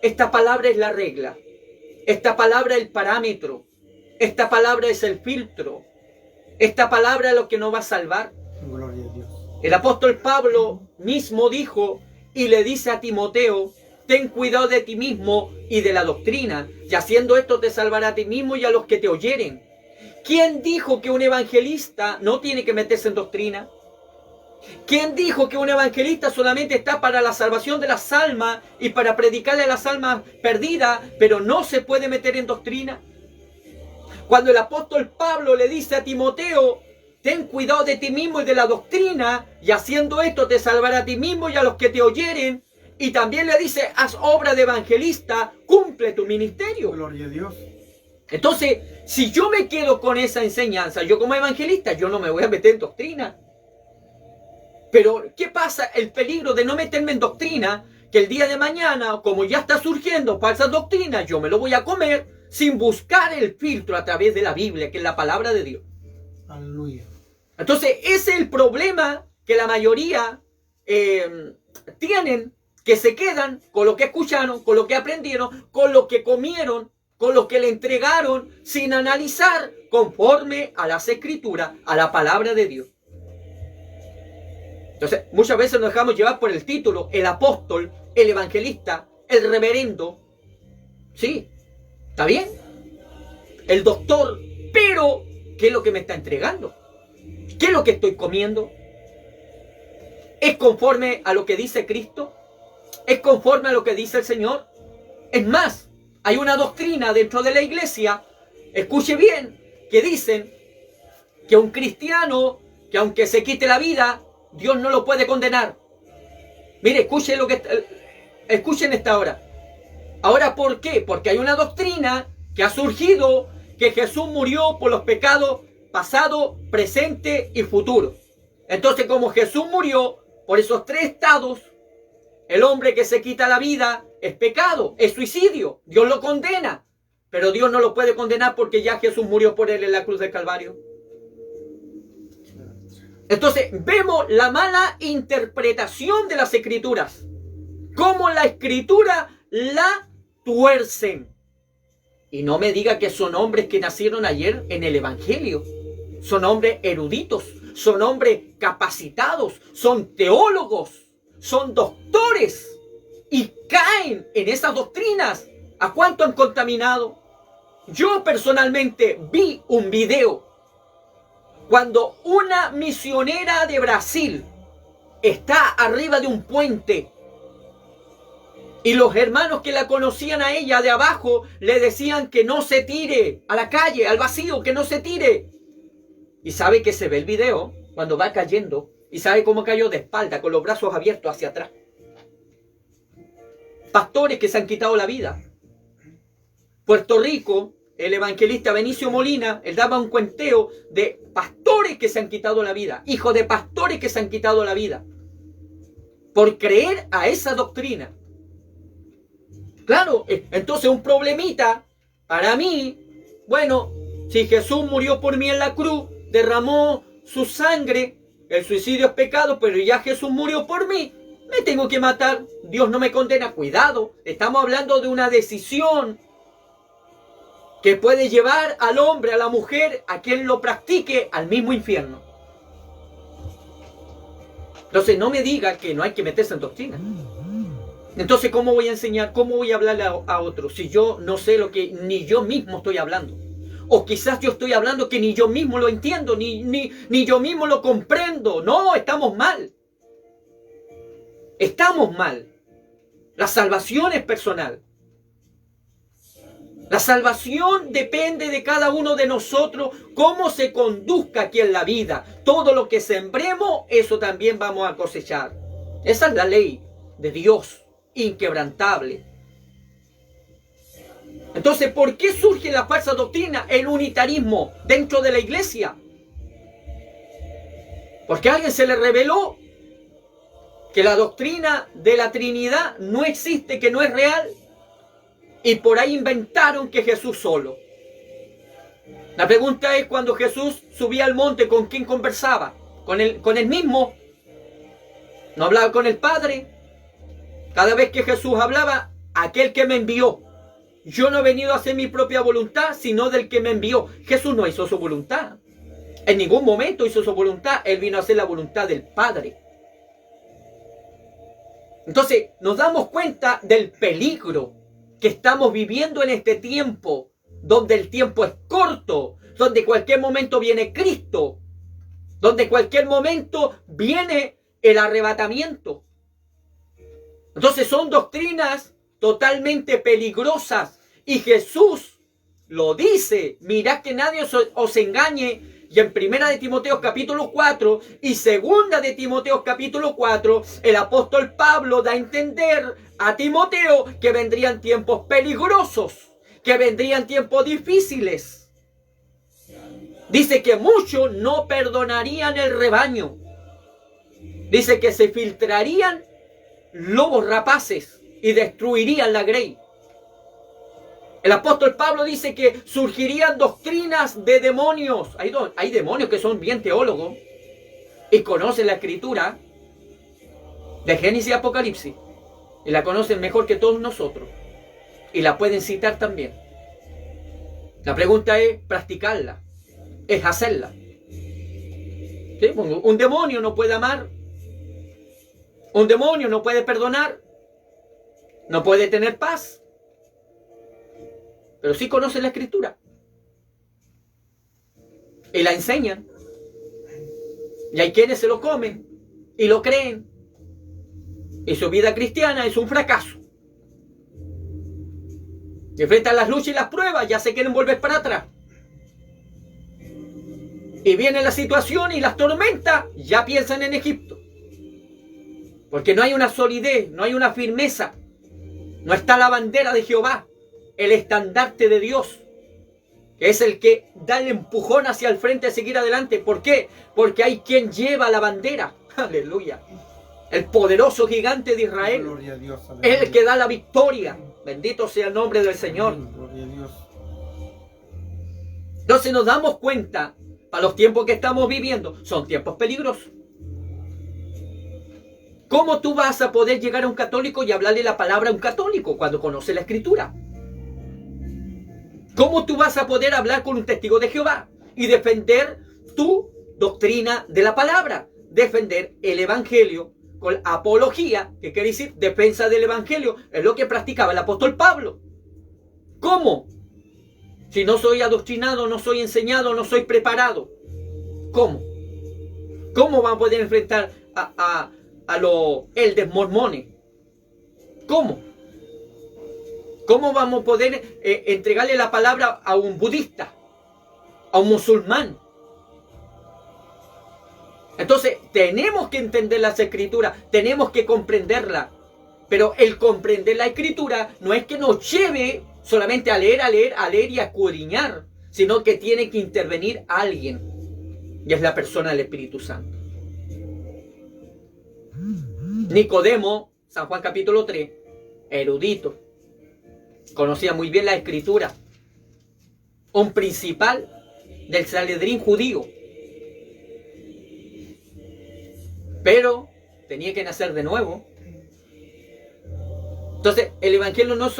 Esta palabra es la regla. Esta palabra es el parámetro. Esta palabra es el filtro. Esta palabra es lo que nos va a salvar. Gloria a Dios. El apóstol Pablo mismo dijo y le dice a Timoteo: ten cuidado de ti mismo y de la doctrina, y haciendo esto te salvará a ti mismo y a los que te oyeren. ¿Quién dijo que un evangelista no tiene que meterse en doctrina? ¿Quién dijo que un evangelista solamente está para la salvación de las almas y para predicarle a las almas perdidas, pero no se puede meter en doctrina? Cuando el apóstol Pablo le dice a Timoteo: ten cuidado de ti mismo y de la doctrina, y haciendo esto te salvará a ti mismo y a los que te oyeren. Y también le dice: haz obra de evangelista, cumple tu ministerio. Gloria a Dios. Entonces, si yo me quedo con esa enseñanza, yo como evangelista, yo no me voy a meter en doctrina. Pero, ¿qué pasa? El peligro de no meterme en doctrina, que el día de mañana, como ya está surgiendo falsas doctrinas, yo me lo voy a comer sin buscar el filtro a través de la Biblia, que es la palabra de Dios. Aleluya. Entonces, ese es el problema que la mayoría tienen, que se quedan con lo que escucharon, con lo que aprendieron, con lo que comieron, con lo que le entregaron, sin analizar conforme a las Escrituras, a la palabra de Dios. Entonces, muchas veces nos dejamos llevar por el título: el apóstol, el evangelista, el reverendo. Sí, está bien. El doctor, pero ¿qué es lo que me está entregando? ¿Qué es lo que estoy comiendo? ¿Es conforme a lo que dice Cristo? ¿Es conforme a lo que dice el Señor? Es más, hay una doctrina dentro de la iglesia, escuche bien, que dicen que un cristiano, que aunque se quite la vida, Dios no lo puede condenar. Mire, escuchen esta hora. Ahora, ¿por qué? Porque hay una doctrina que ha surgido, que Jesús murió por los pecados pasado, presente y futuro. Entonces, como Jesús murió por esos tres estados, el hombre que se quita la vida es pecado, es suicidio. Dios lo condena, pero Dios no lo puede condenar porque ya Jesús murió por él en la cruz del Calvario. Entonces, vemos la mala interpretación de las Escrituras. Cómo la Escritura la tuercen. Y no me diga que son hombres que nacieron ayer en el Evangelio. Son hombres eruditos, son hombres capacitados, son teólogos, son doctores. Y caen en esas doctrinas. ¿A cuánto han contaminado? Yo personalmente vi un video cuando una misionera de Brasil está arriba de un puente y los hermanos que la conocían a ella de abajo le decían que no se tire a la calle, al vacío, que no se tire. Y sabe que se ve el video cuando va cayendo y sabe cómo cayó de espalda, con los brazos abiertos hacia atrás. Pastores que se han quitado la vida. Puerto Rico, el evangelista Benicio Molina, él daba un cuenteo de pastores que se han quitado la vida, hijos de pastores que se han quitado la vida, por creer a esa doctrina. Claro, entonces un problemita para mí. Bueno, si Jesús murió por mí en la cruz, derramó su sangre, el suicidio es pecado, pero ya Jesús murió por mí, me tengo que matar, Dios no me condena. Cuidado, estamos hablando de una decisión que puede llevar al hombre, a la mujer, a quien lo practique, al mismo infierno. Entonces no me diga que no hay que meterse en doctrina. Entonces, ¿cómo voy a enseñar? ¿Cómo voy a hablarle a otros si yo no sé lo que ni yo mismo estoy hablando? O quizás yo estoy hablando que ni yo mismo lo entiendo, ni yo mismo lo comprendo. No, estamos mal. Estamos mal. La salvación es personal. La salvación depende de cada uno de nosotros, cómo se conduzca aquí en la vida. Todo lo que sembremos, eso también vamos a cosechar. Esa es la ley de Dios, inquebrantable. Entonces, ¿por qué surge la falsa doctrina, el unitarismo dentro de la iglesia? Porque a alguien se le reveló que la doctrina de la Trinidad no existe, que no es real, y por ahí inventaron que Jesús solo. La pregunta es, cuando Jesús subía al monte, ¿con quién conversaba? ¿Con él mismo? ¿No hablaba con el Padre? Cada vez que Jesús hablaba, aquel que me envió. Yo no he venido a hacer mi propia voluntad, sino del que me envió. Jesús no hizo su voluntad. En ningún momento hizo su voluntad. Él vino a hacer la voluntad del Padre. Entonces, nos damos cuenta del peligro que estamos viviendo en este tiempo, donde el tiempo es corto, donde en cualquier momento viene Cristo, donde en cualquier momento viene el arrebatamiento. Entonces son doctrinas totalmente peligrosas, y Jesús lo dice. Mirad que nadie os engañe. Y en 1 de Timoteo capítulo 4 y 2 de Timoteo capítulo 4, el apóstol Pablo da a entender a Timoteo que vendrían tiempos peligrosos, que vendrían tiempos difíciles. Dice que muchos no perdonarían el rebaño. Dice que se filtrarían lobos rapaces y destruirían la grey. El apóstol Pablo dice que surgirían doctrinas de demonios. Hay demonios que son bien teólogos y conocen la escritura de Génesis y Apocalipsis, y la conocen mejor que todos nosotros, y la pueden citar también. La pregunta es practicarla, es hacerla. ¿Sí? Un demonio no puede amar, un demonio no puede perdonar, no puede tener paz, pero sí conocen la escritura y la enseñan. Y hay quienes se lo comen y lo creen, y su vida cristiana es un fracaso. Y enfrentan las luchas y las pruebas, ya se quieren volver para atrás. Y viene la situación y las tormentas, ya piensan en Egipto. Porque no hay una solidez, no hay una firmeza. No está la bandera de Jehová, el estandarte de Dios, que es el que da el empujón hacia el frente a seguir adelante. ¿Por qué? Porque hay quien lleva la bandera. Aleluya. El poderoso gigante de Israel. Gloria a Dios, Es el que da la victoria. Bendito sea el nombre del Señor. Gloria a Dios. Entonces nos damos cuenta, para los tiempos que estamos viviendo, son tiempos peligrosos. ¿Cómo tú vas a poder llegar a un católico y hablarle la palabra a un católico cuando conoce la escritura? ¿Cómo tú vas a poder hablar con un testigo de Jehová y defender tu doctrina de la palabra? Defender el evangelio con apología, que quiere decir defensa del evangelio, es lo que practicaba el apóstol Pablo. ¿Cómo? Si no soy adoctrinado, no soy enseñado, no soy preparado. ¿Cómo? ¿Cómo van a poder enfrentar a los elders mormones? ¿Cómo? ¿Cómo vamos a poder entregarle la palabra a un budista, a un musulmán? Entonces, tenemos que entender las escrituras, tenemos que comprenderla. Pero el comprender la escritura no es que nos lleve solamente a leer y a escudriñar, sino que tiene que intervenir alguien, y es la persona del Espíritu Santo. Nicodemo, San Juan capítulo 3, erudito, conocía muy bien la escritura, un principal del Sanedrín judío, pero tenía que nacer de nuevo. Entonces el evangelio no es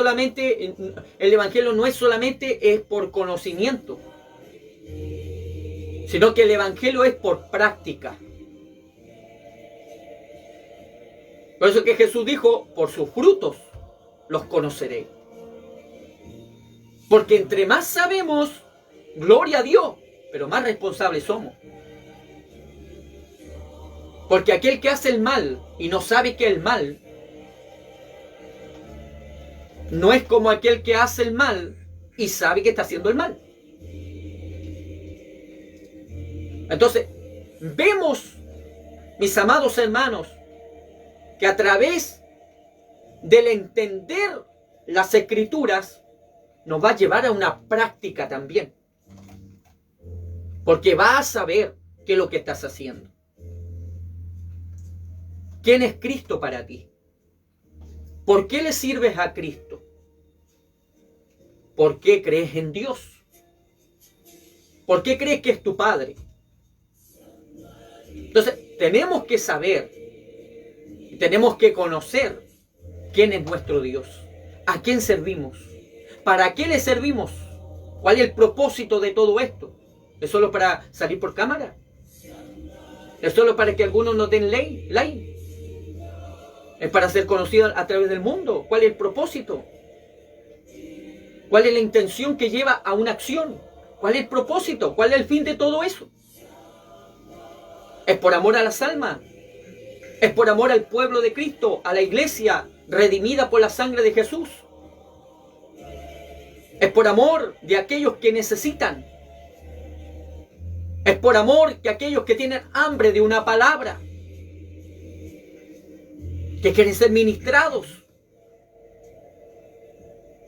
solamente es por conocimiento, sino que el evangelio es por práctica. Por eso que Jesús dijo, por sus frutos los conoceré. Porque entre más sabemos, gloria a Dios, pero más responsables somos. Porque aquel que hace el mal y no sabe que el mal, no es como aquel que hace el mal y sabe que está haciendo el mal. Entonces, vemos, mis amados hermanos, que a través del entender las escrituras nos va a llevar a una práctica también. Porque vas a saber qué es lo que estás haciendo. ¿Quién es Cristo para ti? ¿Por qué le sirves a Cristo? ¿Por qué crees en Dios? ¿Por qué crees que es tu Padre? Entonces, tenemos que saber, tenemos que conocer quién es nuestro Dios, a quién servimos, para qué le servimos, cuál es el propósito de todo esto. ¿Es solo para salir por cámara? ¿Es solo para que algunos nos den like? ¿Es para ser conocidos a través del mundo? ¿Cuál es el propósito? ¿Cuál es la intención que lleva a una acción? ¿Cuál es el propósito? ¿Cuál es el fin de todo eso? ¿Es por amor a las almas? ¿Es por amor al pueblo de Cristo, a la iglesia redimida por la sangre de Jesús? ¿Es por amor de aquellos que necesitan? ¿Es por amor de aquellos que tienen hambre de una palabra? ¿Que quieren ser ministrados?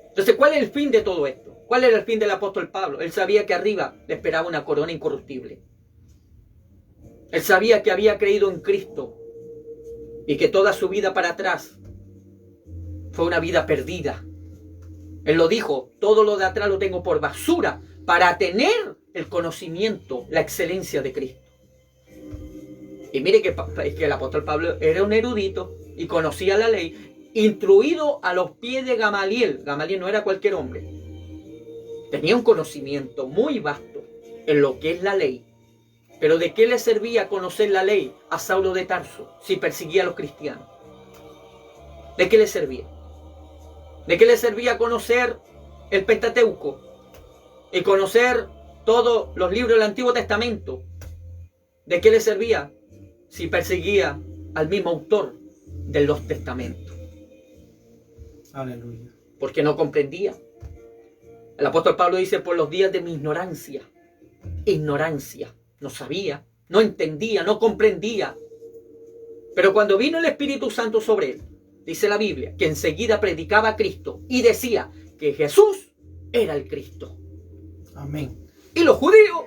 Entonces, ¿cuál es el fin de todo esto? ¿Cuál era el fin del apóstol Pablo? Él sabía que arriba le esperaba una corona incorruptible. Él sabía que había creído en Cristo y que toda su vida para atrás fue una vida perdida. Él lo dijo, todo lo de atrás lo tengo por basura para tener el conocimiento, la excelencia de Cristo. Y mire que el apóstol Pablo era un erudito y conocía la ley, instruido a los pies de Gamaliel. Gamaliel no era cualquier hombre. Tenía un conocimiento muy vasto en lo que es la ley. Pero ¿de qué le servía conocer la ley a Saulo de Tarso si perseguía a los cristianos? ¿De qué le servía? ¿De qué le servía conocer el Pentateuco y conocer todos los libros del Antiguo Testamento? ¿De qué le servía si perseguía al mismo autor de los testamentos? Aleluya. Porque no comprendía. El apóstol Pablo dice, por los días de mi ignorancia. Ignorancia. No sabía, no entendía, no comprendía. Pero cuando vino el Espíritu Santo sobre él, dice la Biblia, que enseguida predicaba a Cristo y decía que Jesús era el Cristo. Amén. Y los judíos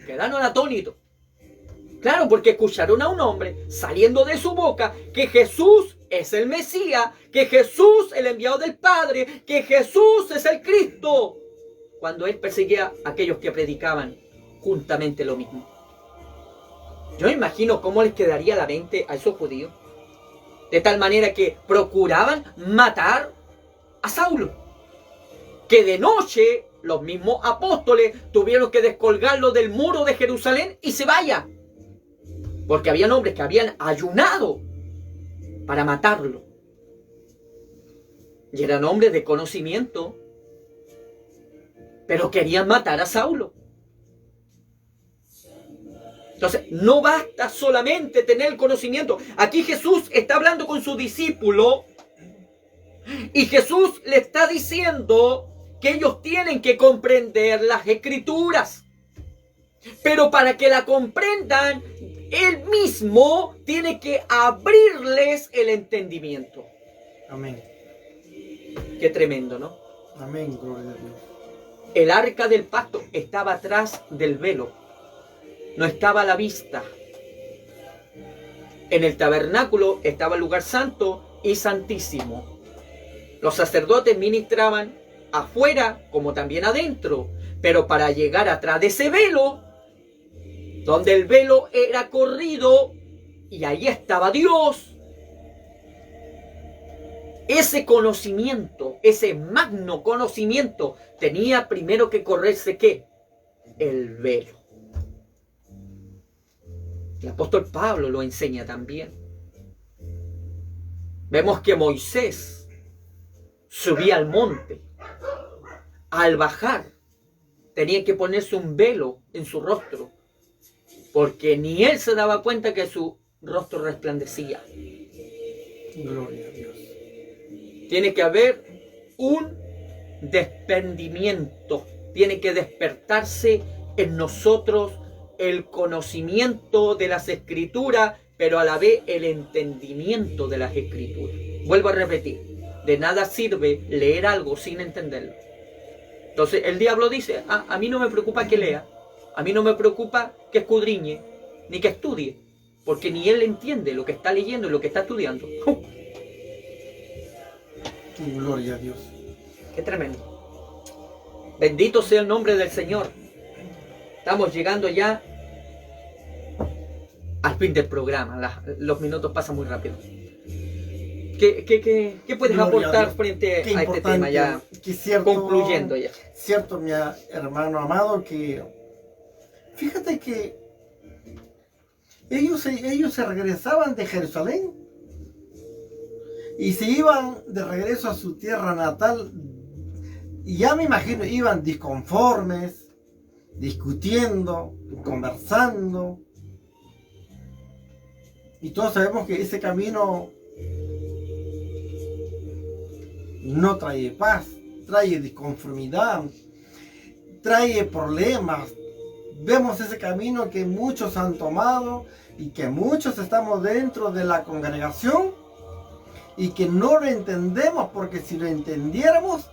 quedaron atónitos. Claro, porque escucharon a un hombre saliendo de su boca que Jesús es el Mesías, que Jesús es el enviado del Padre, que Jesús es el Cristo, cuando él perseguía a aquellos que predicaban juntamente lo mismo. Yo imagino cómo les quedaría la mente a esos judíos, de tal manera que procuraban matar a Saulo, que de noche los mismos apóstoles tuvieron que descolgarlo del muro de Jerusalén y se vaya, porque habían hombres que habían ayunado para matarlo, y eran hombres de conocimiento, pero querían matar a Saulo. Entonces, no basta solamente tener el conocimiento. Aquí Jesús está hablando con su discípulo y Jesús le está diciendo que ellos tienen que comprender las Escrituras. Pero para que la comprendan, Él mismo tiene que abrirles el entendimiento. Amén. Qué tremendo, ¿no? Amén, gloria a Dios. El arca del pacto estaba atrás del velo. No estaba a la vista. En el tabernáculo estaba el lugar santo y santísimo. Los sacerdotes ministraban afuera como también adentro. Pero para llegar atrás de ese velo, donde el velo era corrido y ahí estaba Dios, ese conocimiento, ese magno conocimiento, tenía primero que correrse ¿qué? El velo. El apóstol Pablo lo enseña también. Vemos que Moisés subía al monte. Al bajar, tenía que ponerse un velo en su rostro, porque ni él se daba cuenta que su rostro resplandecía. Gloria a Dios. Tiene que haber un desprendimiento. Tiene que despertarse en nosotros el conocimiento de las Escrituras, pero a la vez el entendimiento de las Escrituras. Vuelvo a repetir, de nada sirve leer algo sin entenderlo. Entonces el diablo dice, a mí no me preocupa que lea, a mí no me preocupa que escudriñe, ni que estudie, porque ni él entiende lo que está leyendo y lo que está estudiando. Gloria a Dios. ¡Qué tremendo! Bendito sea el nombre del Señor. Estamos llegando ya al fin del programa. Los minutos pasan muy rápido. ¿Qué puedes Gloria a aportar Dios. frente Qué a este tema ya? que cierto, Concluyendo ya. Cierto, mi hermano amado, que fíjate que ellos se regresaban de Jerusalén y se iban de regreso a su tierra natal, y ya me imagino, iban disconformes, discutiendo, conversando, y todos sabemos que ese camino no trae paz, trae disconformidad, trae problemas. Vemos ese camino que muchos han tomado y que muchos estamos dentro de la congregación y que no lo entendemos, porque si lo entendiéramos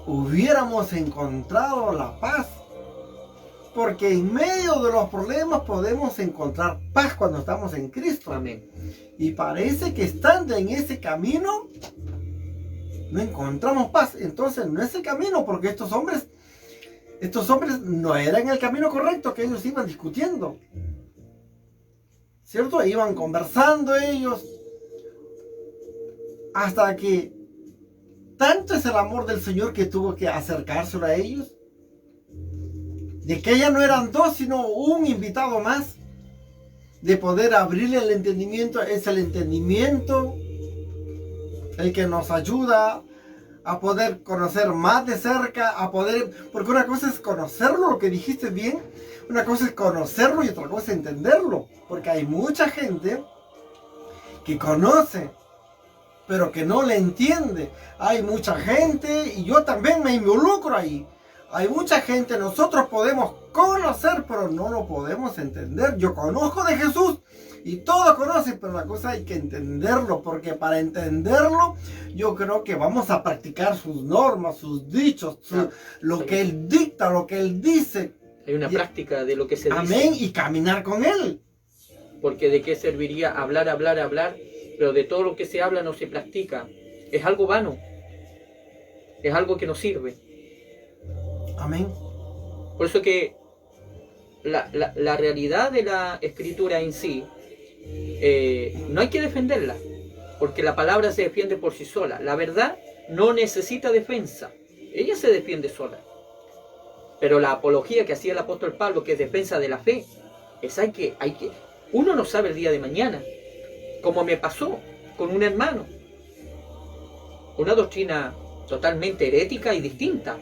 hubiéramos encontrado la paz, porque en medio de los problemas podemos encontrar paz cuando estamos en Cristo. Amén. Y parece que estando en ese camino no encontramos paz. Entonces no es el camino, porque estos hombres no eran el camino correcto, que ellos iban discutiendo, ¿cierto? Iban conversando ellos, hasta que tanto es el amor del Señor que tuvo que acercárselo a ellos, de que ya no eran dos, sino un invitado más, de poder abrirle el entendimiento. Es el entendimiento el que nos ayuda a poder conocer más de cerca, a poder, porque una cosa es conocerlo, lo que dijiste bien, una cosa es conocerlo y otra cosa es entenderlo, porque hay mucha gente que conoce, pero que no le entiende. Hay mucha gente, y yo también me involucro ahí, hay mucha gente, nosotros podemos conocer, pero no lo podemos entender. Yo conozco de Jesús, y todos conocen, pero la cosa hay que entenderlo, porque para entenderlo yo creo que vamos a practicar sus normas, sus dichos, lo que Él dicta, lo que Él dice. Hay una práctica de lo que se dice. Amén, y caminar con Él. Porque de qué serviría hablar, pero de todo lo que se habla no se practica. Es algo vano. Es algo que no sirve. Amén. Por eso que la realidad de la escritura en sí, no hay que defenderla, porque la palabra se defiende por sí sola. La verdad no necesita defensa, ella se defiende sola. Pero la apología que hacía el apóstol Pablo, que es defensa de la fe, es hay que uno no sabe el día de mañana, como me pasó con un hermano, una doctrina totalmente herética y distinta,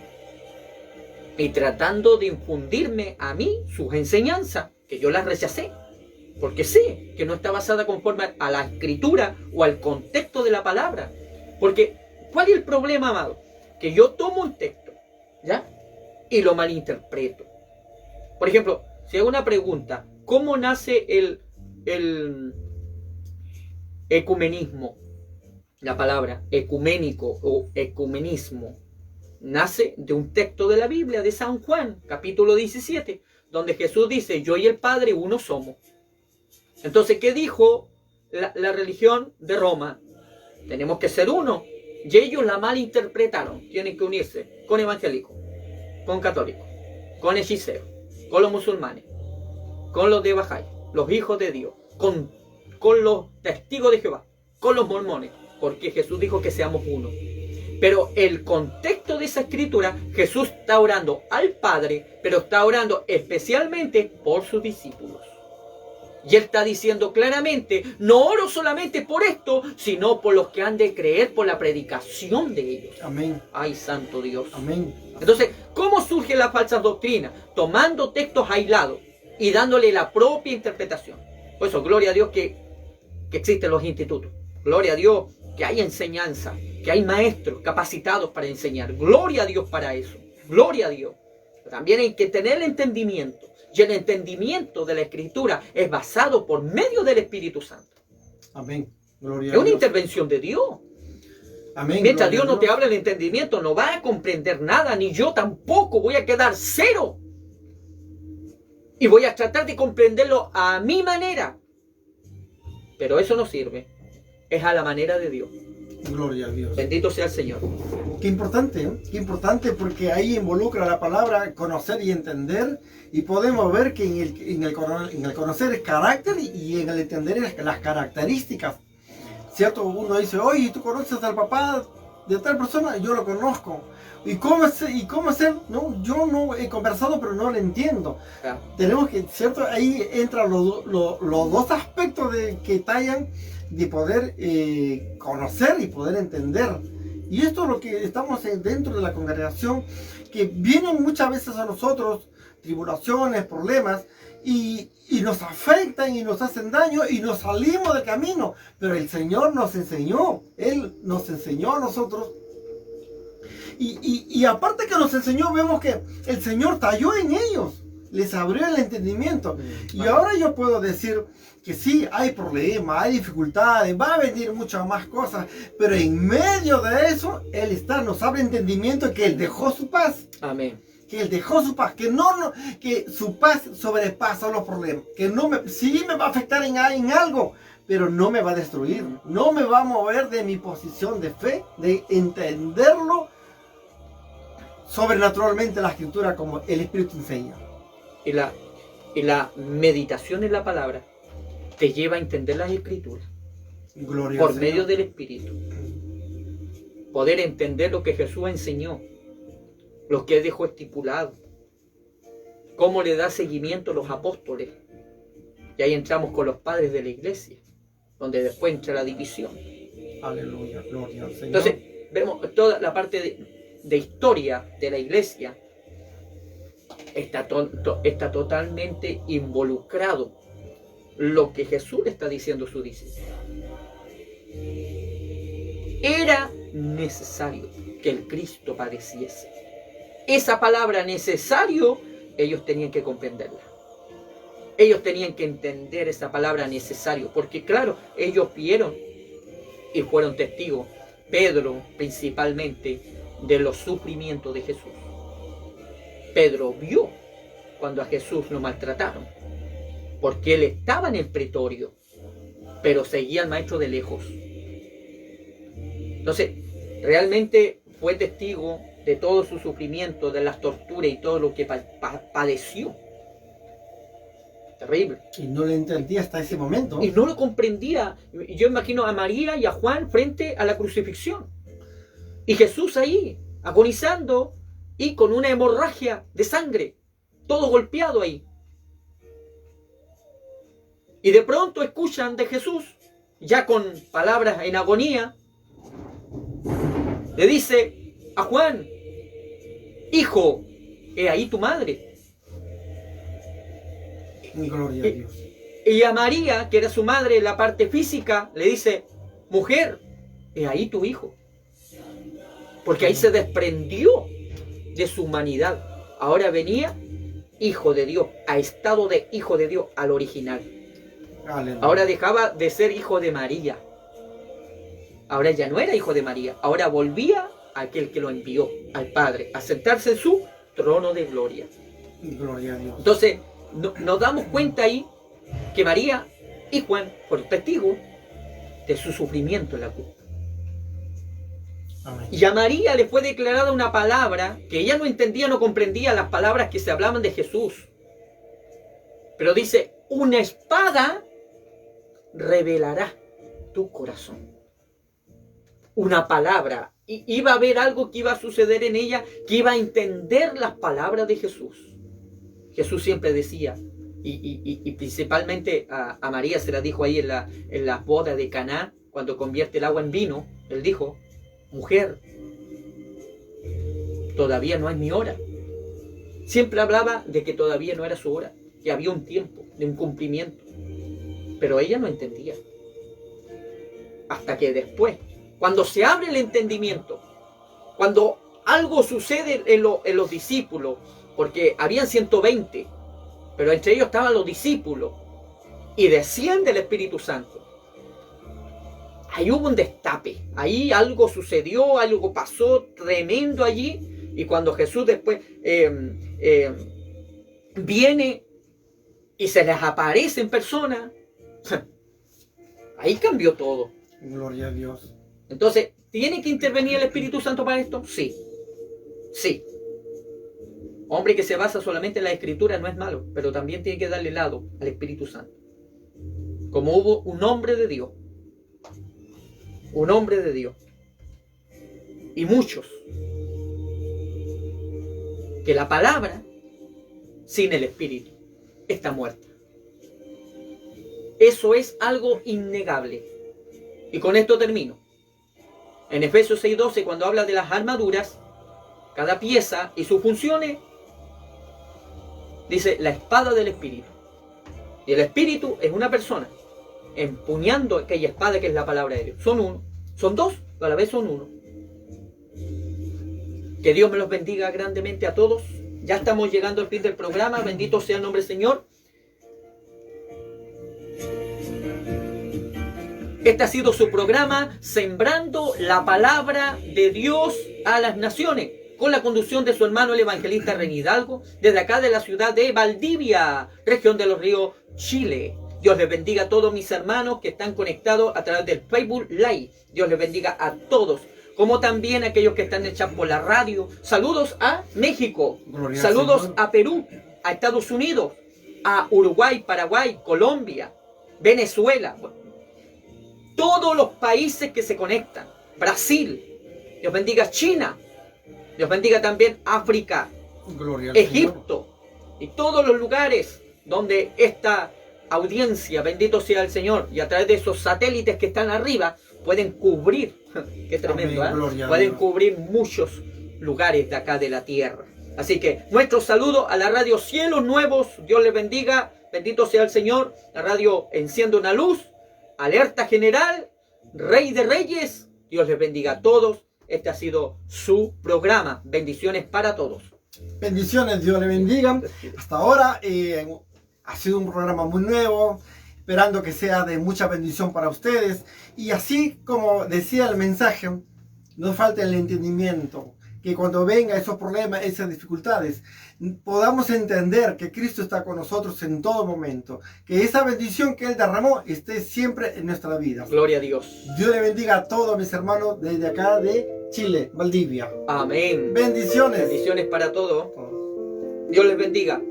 y tratando de infundirme a mí sus enseñanzas, que yo las rechacé, porque sé que no está basada conforme a la escritura o al contexto de la palabra. Porque, ¿cuál es el problema, amado? Que yo tomo un texto, ¿ya? Y lo malinterpreto. Por ejemplo, si hago una pregunta, ¿cómo nace el ecumenismo? La palabra ecuménico o ecumenismo nace de un texto de la Biblia, de San Juan, capítulo 17, donde Jesús dice, yo y el Padre uno somos. Entonces, ¿qué dijo la religión de Roma? Tenemos que ser uno. Y ellos la malinterpretaron. Tienen que unirse con evangélicos, con católicos, con hechiceros, con los musulmanes, con los de Bahá'í, los hijos de Dios, con los testigos de Jehová, con los mormones, porque Jesús dijo que seamos uno. Pero el contexto de esa escritura, Jesús está orando al Padre, pero está orando especialmente por sus discípulos. Y Él está diciendo claramente, no oro solamente por esto, sino por los que han de creer por la predicación de ellos. Amén. Ay, santo Dios. Amén. Entonces, ¿cómo surge la falsa doctrina? Tomando textos aislados y dándole la propia interpretación. Por eso, gloria a Dios que existen los institutos. Gloria a Dios que hay enseñanza, que hay maestros capacitados para enseñar. Gloria a Dios para eso. Gloria a Dios. Pero también hay que tener el entendimiento. Y el entendimiento de la Escritura es basado por medio del Espíritu Santo. Amén. Gloria Es a una Dios. intervención de Dios. Amén. Mientras Gloria Dios a no te hable el entendimiento, no vas a comprender nada, ni yo tampoco voy a quedar cero. y voy a tratar de comprenderlo a mi manera. Pero eso no sirve. Es a la manera de Dios. Gloria a Dios. Bendito sea el Señor. Qué importante porque ahí involucra la palabra conocer y entender, y podemos ver que en el conocer es carácter y en el entender es las características. ¿Cierto? Uno dice, oye, ¿tú conoces al papá de tal persona? Yo lo conozco. ¿Y cómo es él? No, yo no he conversado, pero no lo entiendo. Ah, Tenemos que, ¿cierto? Ahí entran los dos aspectos que tallan de poder conocer y poder entender. Y esto es lo que estamos dentro de la congregación, que vienen muchas veces a nosotros tribulaciones, problemas, y nos afectan y nos hacen daño y nos salimos del camino. Pero el Señor nos enseñó, Él nos enseñó a nosotros. Y aparte que nos enseñó, vemos que el Señor talló en ellos, les abrió el entendimiento. Y ahora yo puedo decir que sí, hay problemas, hay dificultades, va a venir muchas más cosas, pero en medio de eso, Él nos abre entendimiento, que Él dejó su paz. amén. Que Él dejó su paz, que su paz sobrepasa los problemas, que sí me va a afectar en algo, pero no me va a destruir, no me va a mover de mi posición de fe, de entenderlo sobrenaturalmente la escritura como el Espíritu enseña. Y la meditación en la palabra te lleva a entender las escrituras Gloria por al medio Señor. del Espíritu. Poder entender lo que Jesús enseñó, lo que Él dejó estipulado, cómo le da seguimiento a los apóstoles. Y ahí entramos con los padres de la iglesia, donde después entra la división. Aleluya, gloria al Señor. Entonces, vemos toda la parte de historia de la iglesia. Está totalmente involucrado lo que Jesús le está diciendo a sus discípulos. Era necesario que el Cristo padeciese. Esa palabra necesario, ellos tenían que comprenderla. Ellos tenían que entender esa palabra necesario, porque claro, ellos vieron y fueron testigos, Pedro principalmente, de los sufrimientos de Jesús. Pedro vio cuando a Jesús lo maltrataron, porque él estaba en el pretorio, pero seguía al maestro de lejos. Entonces, realmente fue testigo de todo su sufrimiento, de las torturas y todo lo que padeció. Terrible. Y no le entendía hasta ese momento. Y no lo comprendía. Yo imagino a María y a Juan frente a la crucifixión. Y Jesús ahí, agonizando y con una hemorragia de sangre, todo golpeado ahí. Y de pronto escuchan de Jesús, ya con palabras en agonía, le dice a Juan, hijo, he ahí tu madre. Gloria a Dios. Y a María, que era su madre en la parte física, le dice, mujer, he ahí tu hijo. Porque ahí se desprendió de su humanidad. Ahora venía hijo de Dios, a estado de hijo de Dios, al original. Aleluya. Ahora dejaba de ser hijo de María. Ahora ya no era hijo de María. Ahora volvía a aquel que lo envió, al Padre, a sentarse en su trono de gloria. Gloria a Dios. Entonces, nos damos cuenta ahí que María y Juan fueron testigos de su sufrimiento en la cruz. Amén. Y a María le fue declarada una palabra que ella no entendía, no comprendía las palabras que se hablaban de Jesús. Pero dice, una espada revelará tu corazón. Una palabra. Y iba a haber algo que iba a suceder en ella, que iba a entender las palabras de Jesús. Jesús siempre decía, y principalmente a María se la dijo ahí en las bodas de Caná, cuando convierte el agua en vino, él dijo, mujer, todavía no es mi hora. Siempre hablaba de que todavía no era su hora, que había un tiempo de un cumplimiento. Pero ella no entendía. Hasta que después, cuando se abre el entendimiento, cuando algo sucede en los discípulos, porque habían 120, pero entre ellos estaban los discípulos, y desciende el Espíritu Santo. Ahí hubo un destape, ahí algo sucedió, algo pasó tremendo allí, y cuando Jesús después viene y se les aparece en persona, ahí cambió todo. Gloria a Dios. Entonces, ¿tiene que intervenir el Espíritu Santo para esto? Sí. Sí. Hombre que se basa solamente en la Escritura no es malo, pero también tiene que darle lado al Espíritu Santo. Como hubo un hombre de Dios. Un hombre de Dios. Y muchos. Que la palabra, sin el Espíritu, está muerta. Eso es algo innegable. Y con esto termino. En Efesios 6:12, cuando habla de las armaduras, cada pieza y sus funciones, dice la espada del Espíritu. Y el Espíritu es una persona, empuñando aquella espada que es la palabra de Dios. Son uno, son dos, pero a la vez son uno. Que Dios me los bendiga grandemente a todos. Ya estamos llegando al fin del programa. Bendito sea el nombre del Señor. Este ha sido su programa, Sembrando la Palabra de Dios a las Naciones, con la conducción de su hermano el evangelista René Hidalgo, desde acá de la ciudad de Valdivia, región de los Ríos, Chile. Dios les bendiga a todos mis hermanos que están conectados a través del Facebook Live. Dios les bendiga a todos, como también a aquellos que están en el chat por la radio. Saludos a México, Gloria al saludos Señor. a Perú, a Estados Unidos, a Uruguay, Paraguay, Colombia, Venezuela. Todos los países que se conectan. Brasil. Dios bendiga China. Dios bendiga también África, Gloria al Señor. Egipto y todos los lugares donde esta audiencia, bendito sea el Señor, y a través de esos satélites que están arriba, pueden cubrir, qué tremendo, Amén, gloria a pueden Dios. cubrir muchos lugares de acá de la tierra. Así que nuestro saludo a la radio Cielos Nuevos. Dios les bendiga, bendito sea el Señor. La radio Enciende una Luz, Alerta General, Rey de Reyes. Dios les bendiga a todos. Este ha sido su programa. Bendiciones para todos. Bendiciones, Dios le bendiga. Hasta ahora ha sido un programa muy nuevo, esperando que sea de mucha bendición para ustedes. Y así como decía el mensaje, no falta el entendimiento, que cuando vengan esos problemas, esas dificultades, podamos entender que Cristo está con nosotros en todo momento, que esa bendición que Él derramó esté siempre en nuestra vida. Gloria a Dios. Dios le bendiga a todos mis hermanos desde acá de Chile, Valdivia. Amén. Bendiciones. Bendiciones para todos. Dios les bendiga.